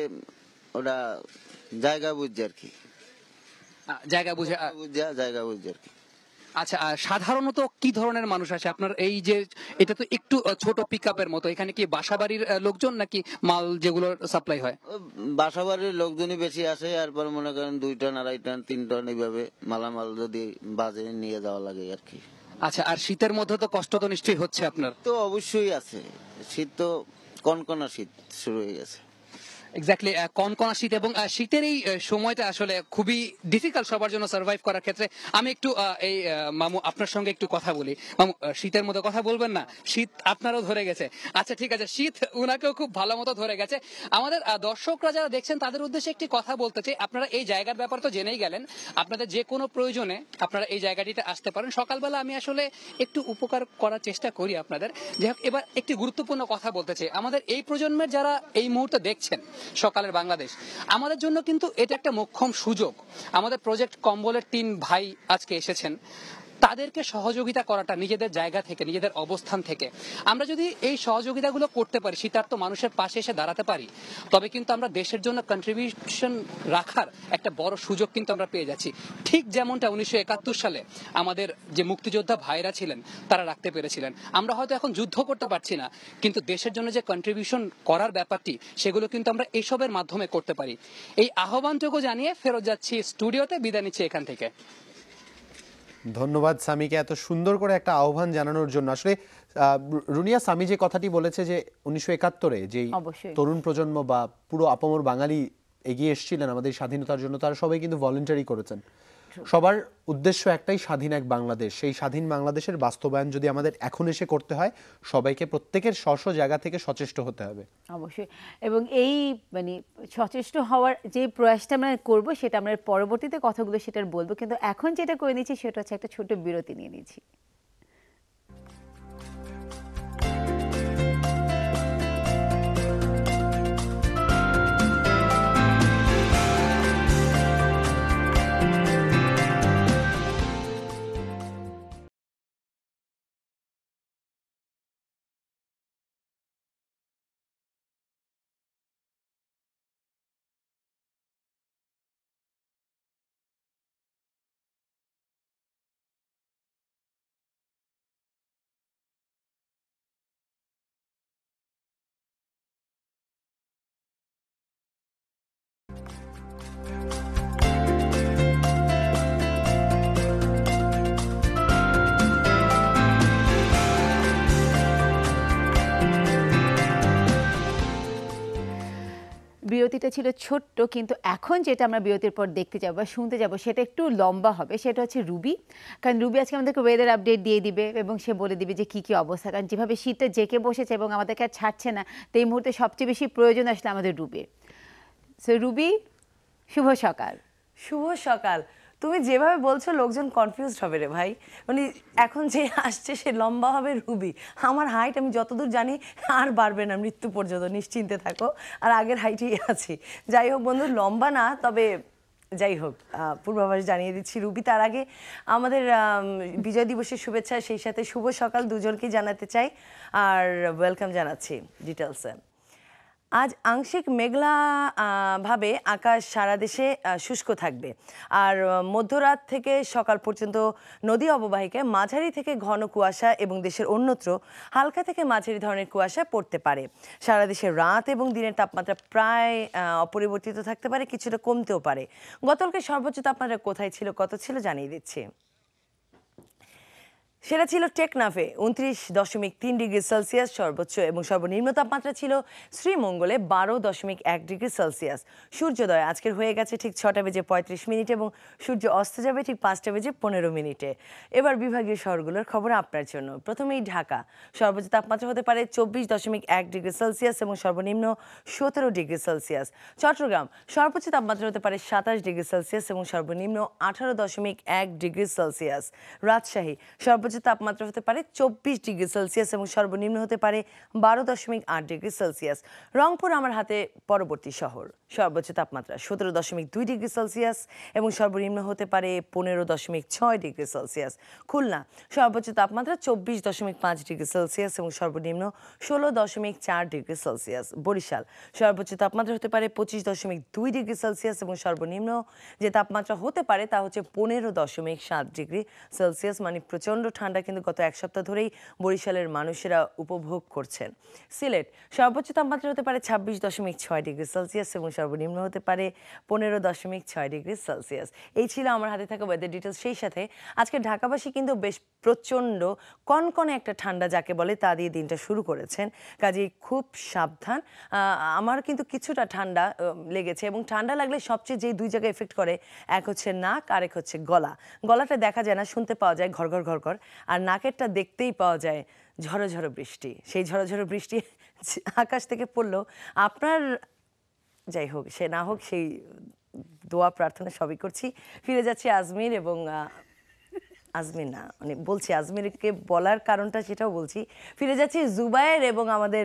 ওটা জায়গা বুঝছে আর কি। জায়গা বুঝে জায়গা বুঝছে আর কি। আচ্ছা, সাধারণত কি ধরনের মানুষ আসে আপনার এই যে, এটা তো একটু ছোট পিকআপের মতো, এখানে কি বাসাবাড়ির লোকজন নাকি মাল যেগুলো সাপ্লাই হয়? বাসাবাড়ির লোকজনই বেশি আসে, এরপর মনে করেন 2 টন 2.5 টন 3 টন এইভাবে মালামাল যদি বাজারে নিয়ে যাওয়া লাগে আর কি। আচ্ছা, আর শীতের মধ্যে তো কষ্ট তো নিশ্চয়ই হচ্ছে আপনার? তো অবশ্যই আছে, শীত তো কনকনা শীত শুরু হয়ে গেছে। এক্স্যাক্টলি, কনকনা শীত, এবং শীতের এই সময়টা আসলে খুবই ডিফিকাল্ট সবার জন্য সার্ভাইভ করার ক্ষেত্রে। আমি একটু এই মামু আপনার সঙ্গে একটু কথা বলি। মামু, শীতের মধ্যে কথা বলবেন না? শীত আপনারও ধরে গেছে? আচ্ছা ঠিক আছে, শীত উনাকেও খুব ভালো মতো ধরে গেছে। আমাদের দর্শকরা যারা দেখছেন তাদের উদ্দেশ্যে একটি কথা বলতে চাই। আপনারা এই জায়গার ব্যাপারে তো জেনেই গেলেন, আপনাদের যে কোনো প্রয়োজনে আপনারা এই জায়গাটিতে আসতে পারেন। সকালবেলা আমি আসলে একটু উপকার করার চেষ্টা করি আপনাদের। যাই হোক, এবার একটি গুরুত্বপূর্ণ কথা বলতে চাই। আমাদের এই প্রজন্মের যারা এই মুহূর্তে দেখছেন সকালের বাংলাদেশ, আমাদের জন্য কিন্তু এটা একটা মোক্ষম সুযোগ। আমাদের প্রজেক্ট কম্বলের 3 ভাই আজকে এসেছেন, তাদেরকে সহযোগিতা করাটা নিজেদের জায়গা থেকে, নিজেদের অবস্থান থেকে আমরা যদি এই সহযোগিতাগুলো করতে পারি, শীতার্ত মানুষের পাশে এসে দাঁড়াতে পারি, তবে কিন্তু আমরা দেশের জন্য কন্ট্রিবিউশন রাখার একটা বড় সুযোগ কিন্তু আমরা পেয়ে যাচ্ছি। ঠিক যেমনটা 1971 সালে আমাদের যে মুক্তিযোদ্ধা ভাইরা ছিলেন তারা রাখতে পেরেছিলেন। আমরা হয়তো এখন যুদ্ধ করতে পারছি না, কিন্তু দেশের জন্য যে কন্ট্রিবিউশন করার ব্যাপারটি, সেগুলো কিন্তু আমরা এসবের মাধ্যমে করতে পারি। এই আহ্বানটুকু জানিয়ে ফেরত যাচ্ছি স্টুডিওতে, বিদায় নিচ্ছি এখান থেকে। ধন্যবাদ সামিকে এত সুন্দর করে একটা আহ্বান জানানোর জন্য। আসলে রুনিয়া, সামি যে কথাটি বলেছে যে 1971-এ যেই তরুণ প্রজন্ম বা পুরো আপামর বাঙালি এগিয়ে এসেছিলেন আমাদের স্বাধীনতার জন্য, তারা সবাই কিন্তু ভলেন্টারি করেছেন। সবার উদ্দেশ্য একটাই, স্বাধীন এক বাংলাদেশ। সেই স্বাধীন বাংলাদেশের বাস্তবায়ন যদি আমাদের এখন এসে করতে হয়, সবাইকে প্রত্যেকের স্ব জায়গা থেকে সচেষ্ট হতে হবে। অবশ্যই, এবং এই মানে সচেষ্ট হওয়ার যে প্রয়াসটা আমরা করব সেটা আমরা পরবর্তীতে কথাগুলো সেটার বলবো, কিন্তু এখন যেটা করে নিচ্ছি সেটা হচ্ছে একটা ছোট বিরতি নিয়ে নিচ্ছি। বিরতিটা ছিল ছোট্ট, কিন্তু এখন যেটা আমরা বিরতির পর দেখতে যাবো বা শুনতে যাবো সেটা একটু লম্বা হবে। সেটা হচ্ছে রুবি, কারণ রুবি আজকে আমাদেরকে ওয়েদার আপডেট দিয়ে দিবে এবং সে বলে দিবে যে কী কী অবস্থা, কারণ যেভাবে শীতটা জেঁকে বসেছে এবং আমাদেরকে আর ছাড়ছে না, তো এই মুহূর্তে সবচেয়ে বেশি প্রয়োজন আসলে আমাদের রুবির। সো রুবি, শুভ সকাল। শুভ সকাল। তুমি যেভাবে বলছো লোকজন কনফিউজড হবে রে ভাই, মানে এখন যে আসছে সে লম্বা হবে রুবি। আমার হাইট আমি যতদূর জানি আর বাড়বে না মৃত্যু পর্যন্ত, নিশ্চিন্তে থাকো, আর আগের হাইটেই আছি। যাই হোক বন্ধু, লম্বা না, তবে যাই হোক পূর্বাভাস জানিয়ে দিচ্ছি রুবি। তার আগে আমাদের বিজয় দিবসের শুভেচ্ছা, সেই সাথে শুভ সকাল দুজনকেই জানাতে চাই আর ওয়েলকাম জানাচ্ছি ডিটেলসে। আজ আংশিক মেঘলা ভাবে আকাশ সারা দেশে শুষ্ক থাকবে, আর মধ্যরাত থেকে সকাল পর্যন্ত নদী অববাহিকায় মাঝারি থেকে ঘন কুয়াশা এবং দেশের অন্যত্র হালকা থেকে মাঝারি ধরনের কুয়াশা পড়তে পারে। সারা দেশে রাত এবং দিনের তাপমাত্রা প্রায় অপরিবর্তিত থাকতে পারে, কিছুটা কমতেও পারে। গতকালকে সর্বোচ্চ তাপমাত্রা কোথায় ছিল, কত ছিল জানিয়ে দিচ্ছি। সেটা ছিল টেকনাফে 29.3 ডিগ্রি সেলসিয়াস সর্বোচ্চ, এবং সর্বনিম্ন তাপমাত্রা ছিল শ্রীমঙ্গলে 12.1 ডিগ্রি সেলসিয়াস। সূর্যোদয় আজকের হয়ে গেছে ঠিক 6:35 এবং সূর্য অস্ত যাবে ঠিক 5:15। এবার বিভাগীয় শহরগুলোর খবর আপনার জন্য। প্রথমেই ঢাকা, সর্বোচ্চ তাপমাত্রা হতে পারে 24.1 ডিগ্রি সেলসিয়াস এবং সর্বনিম্ন 17 ডিগ্রি সেলসিয়াস। চট্টগ্রাম, সর্বোচ্চ তাপমাত্রা হতে পারে 27 ডিগ্রি সেলসিয়াস এবং সর্বনিম্ন 18.1 ডিগ্রি সেলসিয়াস। রাজশাহী, সর্বোচ্চ তাপমাত্রা হতে পারে 24 ডিগ্রি সেলসিয়াস এবং সর্বনিম্ন হতে পারে 12.8 ডিগ্রি সেলসিয়াস। রংপুর আমার হাতে পরবর্তী শহর, সর্বোচ্চ তাপমাত্রা 17.2 ডিগ্রি সেলসিয়াস এবং সর্বনিম্ন হতে পারে 15.6 ডিগ্রি সেলসিয়াস। খুলনা, সর্বোচ্চ তাপমাত্রা 24.5 ডিগ্রি সেলসিয়াস এবং সর্বনিম্ন 16.4 ডিগ্রি সেলসিয়াস। বরিশাল, সর্বোচ্চ তাপমাত্রা হতে পারে 25.2 ডিগ্রি সেলসিয়াস এবং সর্বনিম্ন যে তাপমাত্রা হতে পারে তা হচ্ছে 15.7 ডিগ্রি সেলসিয়াস। মানে প্রচণ্ড ঠান্ডা কিন্তু গত এক সপ্তাহ ধরেই বরিশালের মানুষেরা উপভোগ করছেন। সিলেট, সর্বোচ্চ তাপমাত্রা হতে পারে 26.6 ডিগ্রি সেলসিয়াস এবং সর্বনিম্ন হতে পারে 15.6 ডিগ্রি সেলসিয়াস। এই ছিল আমার হাতে থাকা ওয়েদার ডিটেলস। সেই সাথে আজকে ঢাকাবাসী কিন্তু বেশ প্রচণ্ড কনকনে একটা ঠান্ডা যাকে বলে তা দিয়ে দিনটা শুরু করেছেন, কাজেই খুব সাবধান। আমার কিন্তু কিছুটা ঠান্ডা লেগেছে, এবং ঠান্ডা লাগলে সবচেয়ে যেই দুই জায়গায় এফেক্ট করে, এক হচ্ছে নাক আর এক হচ্ছে গলা। গলাটা দেখা যায় না, শুনতে পাওয়া যায় ঘর ঘর ঘর ঘর, আর নাকেরটা দেখতেই পাওয়া যায় ঝড়ো ঝড়ো বৃষ্টি। সেই ঝড়ো ঝড়ো বৃষ্টি আকাশ থেকে পড়লো আপনার, যাই হোক সে না হোক, সেই দোয়া প্রার্থনা সবই করছি। ফিরে যাচ্ছি আজমির এবং আজমির না, মানে বলছি আজমিরকে বলার কারণটা সেটাও বলছি। ফিরে যাচ্ছি জুবায়ের এবং আমাদের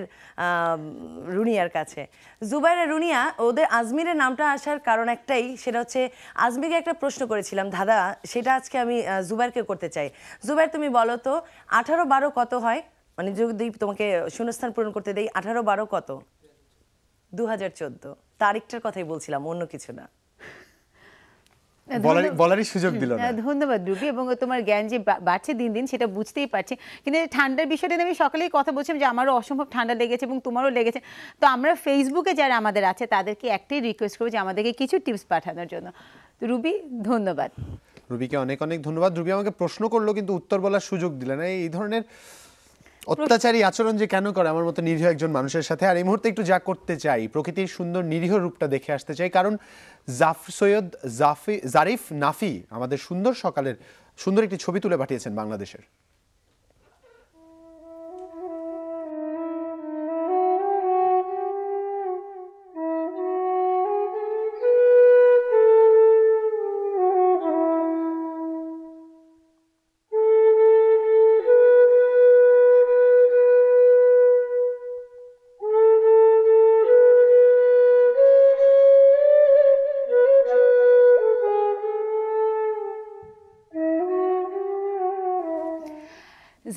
রুনিয়ার কাছে। জুবায়ের আর রুনিয়া, ওদের আজমিরের নামটা আসার কারণ একটাই, সেটা হচ্ছে আজমিরকে একটা প্রশ্ন করেছিলাম দাদা, সেটা আজকে আমি জুবায়েরকে করতে চাই। জুবায়ের, তুমি বলো তো 18-12 কত হয়? মানে যদি তোমাকে শূন্যস্থান পূরণ করতে দেই, 18-12 কত? 2014। তারিখটার কথাই বলছিলাম, অন্য কিছু না। বলারই সুযোগ দিল না। ধন্যবাদ রুবি, এবং তোমার জ্ঞান যে বাড়ছে দিন দিন সেটা বুঝতেই পারছি। কিন্তু ঠান্ডার বিষয়টা আমি সকালেই কথা বলছিলাম যে আমারও অসম্ভব ঠান্ডা লেগেছে এবং তোমারও লেগেছে। তো আমরা ফেসবুকে যারা আমাদের আছে তাদেরকে একটাই রিকোয়েস্ট করবো যে আমাদেরকে কিছু টিপস পাঠানোর জন্য। তো রুবি, ধন্যবাদ। রুবিকে অনেক অনেক ধন্যবাদ। রুবি আমাকে প্রশ্ন করলো কিন্তু উত্তর বলার সুযোগ দিলে না। এই ধরনের অত্যাচারী আচরণ যে কেন করে আমার মতো নিরীহ একজন মানুষের সাথে। আর এই মুহূর্তে একটু যা করতে চাই, প্রকৃতির সুন্দর নিরীহ রূপটা দেখে আসতে চাই, কারণ সৈয়দ জারিফ নাফি আমাদের সুন্দর সকালের সুন্দর একটি ছবি তুলে পাঠিয়েছেন বাংলাদেশের।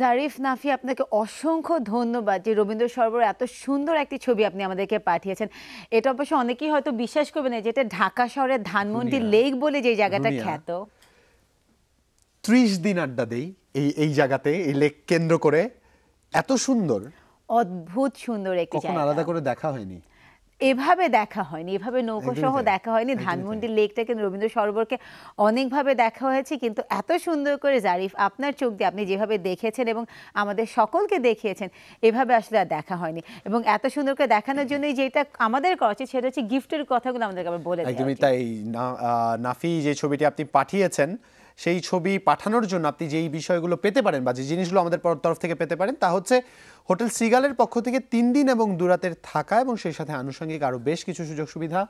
জারিফ নাফি, আপনাকে অসংখ্য ধন্যবাদ যে রবীন্দ্র সরোবর এত সুন্দর একটি ছবি আপনি আমাদেরকে পাঠিয়েছেন। এটা অবশ্য অনেকেই হয়তো বিশ্বাস করবে না, যেটা ঢাকা শহরের ধানমন্ডি লেক বলে যে জায়গাটা খ্যাত। 30 দিন আড্ডা দেই এই জায়গাতে, এই লেক কেন্দ্র করে। এত সুন্দর, অদ্ভুত সুন্দর একটি জায়গা, কখনো আলাদা করে দেখা হয়নি, এভাবে দেখা হয়নি, এভাবে নৌকো সহ দেখা হয়নি। ধানমন্ডি লেকটাকে, রবীন্দ্র সরোবরকে অনেকভাবে দেখা হয়েছে, কিন্তু এত সুন্দর করে জারিফ আপনার চোখ দিয়ে আপনি যেভাবে দেখেছেন এবং আমাদের সকলকে দেখিয়েছেন, এভাবে আসলে আর দেখা হয়নি। এবং এত সুন্দর করে দেখানোর জন্যই যেটা আমাদের করা উচিত সেটা হচ্ছে গিফটের কথাগুলো আমাদেরকে আবার বলে দেওয়া। একদমই তাই। নাফি যে ছবিটি আপনি পাঠিয়েছেন, সেই ছবি পাঠানোর জন্য আপনি যেই বিষয়গুলো পেতে পারেন বা যে জিনিসগুলো আমাদের তরফ থেকে পেতে পারেন, তা হচ্ছে হোটেল সিগালের পক্ষ থেকে 3 দিন এবং 2 রাতের থাকা এবং সেই সাথে আনুষঙ্গিক আরও বেশ কিছু সুযোগ সুবিধা।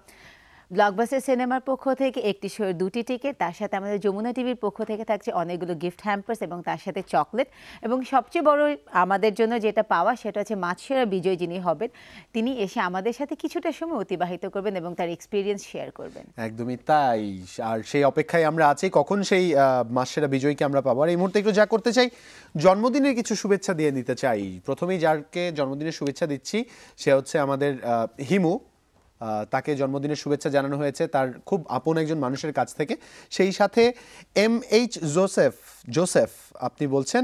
ব্লকবাস্টার সিনেমার পক্ষ থেকে একটি শোয়ের 2টি টিকিট, তার সাথে আমাদের যমুনা টিভির পক্ষ থেকে থাকছে অনেকগুলো গিফট হ্যাম্পার্স এবং তার সাথে চকলেট। এবং সবচেয়ে বড় আমাদের জন্য যেটা পাওয়া সেটা হচ্ছে মাছসেরা বিজয় যিনি হবেন, তিনি এসে আমাদের সাথে কিছুটা সময় অতিবাহিত করবেন এবং তার এক্সপিরিয়েন্স শেয়ার করবেন। একদমই তাই। আর সেই অপেক্ষায় আমরা আছি কখন সেই মাছসেরা বিজয়ীকে আমরা পাবো। আর এই মুহূর্তে একটু যা করতে চাই, জন্মদিনের কিছু শুভেচ্ছা দিয়ে নিতে চাই। প্রথমেই যাকে জন্মদিনের শুভেচ্ছা দিচ্ছি সে হচ্ছে আমাদের হিমু। তাকে জন্মদিনের শুভেচ্ছা জানানো হয়েছে তার খুব আপন একজন মানুষের কাছ থেকে। সেই সাথে MH জোসেফ, আপনি বলছেন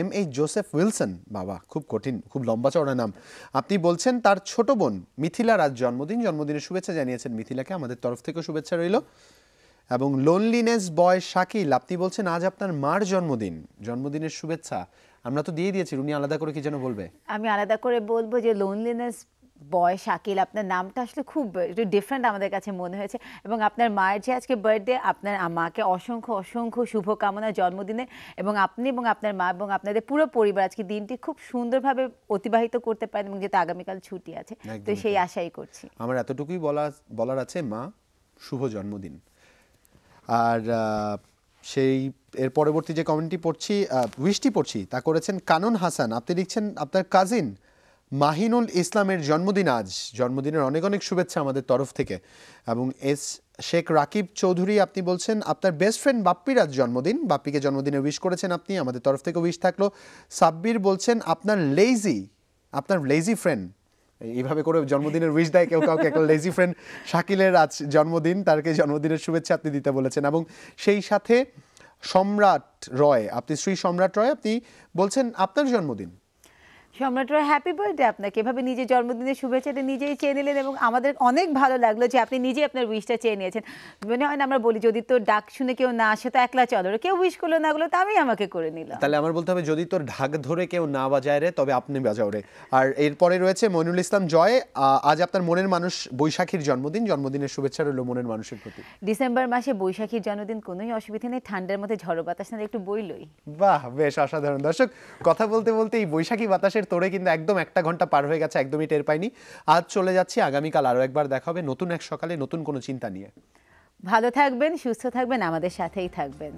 MH জোসেফ উইলসন, বাবা খুব কঠিন, খুব লম্বা চওড়া নাম। আপনি বলছেন তার ছোট বোন মিথিলার আজ জন্মদিনের শুভেচ্ছা জানিয়েছেন মিথিলাকে, আমাদের তরফ থেকেও শুভেচ্ছা রইল। এবং লোনলিনেস বয় শাকিল, আপনি বলছেন আজ আপনার মার জন্মদিনের শুভেচ্ছা আমরা তো দিয়ে দিয়েছি, উনি আলাদা করে কি যেন বলবে। আমি আলাদা করে বলবো যে লোনলিনেস বয় শাকিল, আপনার নামটা আসলে খুব একটু ডিফারেন্ট আমাদের কাছে মনে হয়েছে। এবং আপনার মায়ের যে আজকে বার্থডে, আপনার মাকে অসংখ্য অসংখ্য শুভকামনা জন্মদিনে। এবং আপনি এবং আপনার মা এবং আপনাদের পুরো পরিবার আজকে দিনটি খুব সুন্দরভাবে অতিবাহিত করতে পারেন, এবং যেহেতু আগামীকাল ছুটি আছে তো সেই আশাই করছি। আমার এতটুকুই বলার আছে, মা শুভ জন্মদিন। আর সেই এর পরবর্তী যে কমেন্টটি উইশটি পড়ছি তা করেছেন কানন হাসান। আপনি লিখছেন আপনার কাজিন মাহিনুল ইসলামের জন্মদিন আজ, জন্মদিনের অনেক অনেক শুভেচ্ছা আমাদের তরফ থেকে। এবং শেখ রাকিব চৌধুরী, আপনি বলছেন আপনার বেস্ট ফ্রেন্ড বাপ্পির আজ জন্মদিন, বাপ্পিকে জন্মদিনে উইশ করেছেন আপনি, আমাদের তরফ থেকে উইশ থাকলো। সাব্বির বলছেন আপনার লেজি ফ্রেন্ড, এইভাবে করে জন্মদিনের উইশ দেয় কেউ কাউকে, একটা লেজি ফ্রেন্ড শাকিলের আজ জন্মদিন, তারকে জন্মদিনের শুভেচ্ছা আপনি দিতে বলেছেন। এবং সেই সাথে সম্রাট রয়, আপনি শ্রী সম্রাট রয়, আপনি বলছেন আপনার জন্মদিন। সম্রাট রয়, হ্যাপি বার্থডে আপনাকে। এভাবে নিজের জন্মদিনের শুভেচ্ছাটা নিজেই চেয়ে নিলেন এবং আমাদের অনেক ভালো লাগলো যে আপনি নিজেই আপনার উইশটা চেয়ে নিয়েছেন। মনে হয় না আমরা বলি যদি তোর ডাক শুনে কেউ না আসে তো একলা চলো, কেউ উইশ করলো না গুলো তো আমি আমাকে করে নিলাম। তাহলে আমার বলতে হবে যদি তোর ঢাক ধরে কেউ না বাজায় রে তবে আপনি বাজাও রে। আর এরপরে রয়েছে মইনুল ইসলাম জয়, আজ আপনার মনের মানুষ বৈশাখীর জন্মদিনের শুভেচ্ছা রইল মনের মানুষের প্রতি। ডিসেম্বর মাসে বৈশাখীর জন্মদিন, কোনোই অসুবিধা নেই, ঠান্ডার মধ্যে ঝড়ো বাতাস না একটু বইলই। বাহ, বেশ অসাধারণ। দর্শক, কথা বলতে বলতে এই বৈশাখী বাতাসের তোড়ে কিন্তু একদম 1 ঘন্টা পার হয়ে গেছে, একদমই টের পাইনি। আজ চলে যাচ্ছি, আগামীকাল আরো একবার দেখা হবে নতুন এক সকালে নতুন কোনো চিন্তা নিয়ে। ভালো থাকবেন, সুস্থ থাকবেন, আমাদের সাথেই থাকবেন।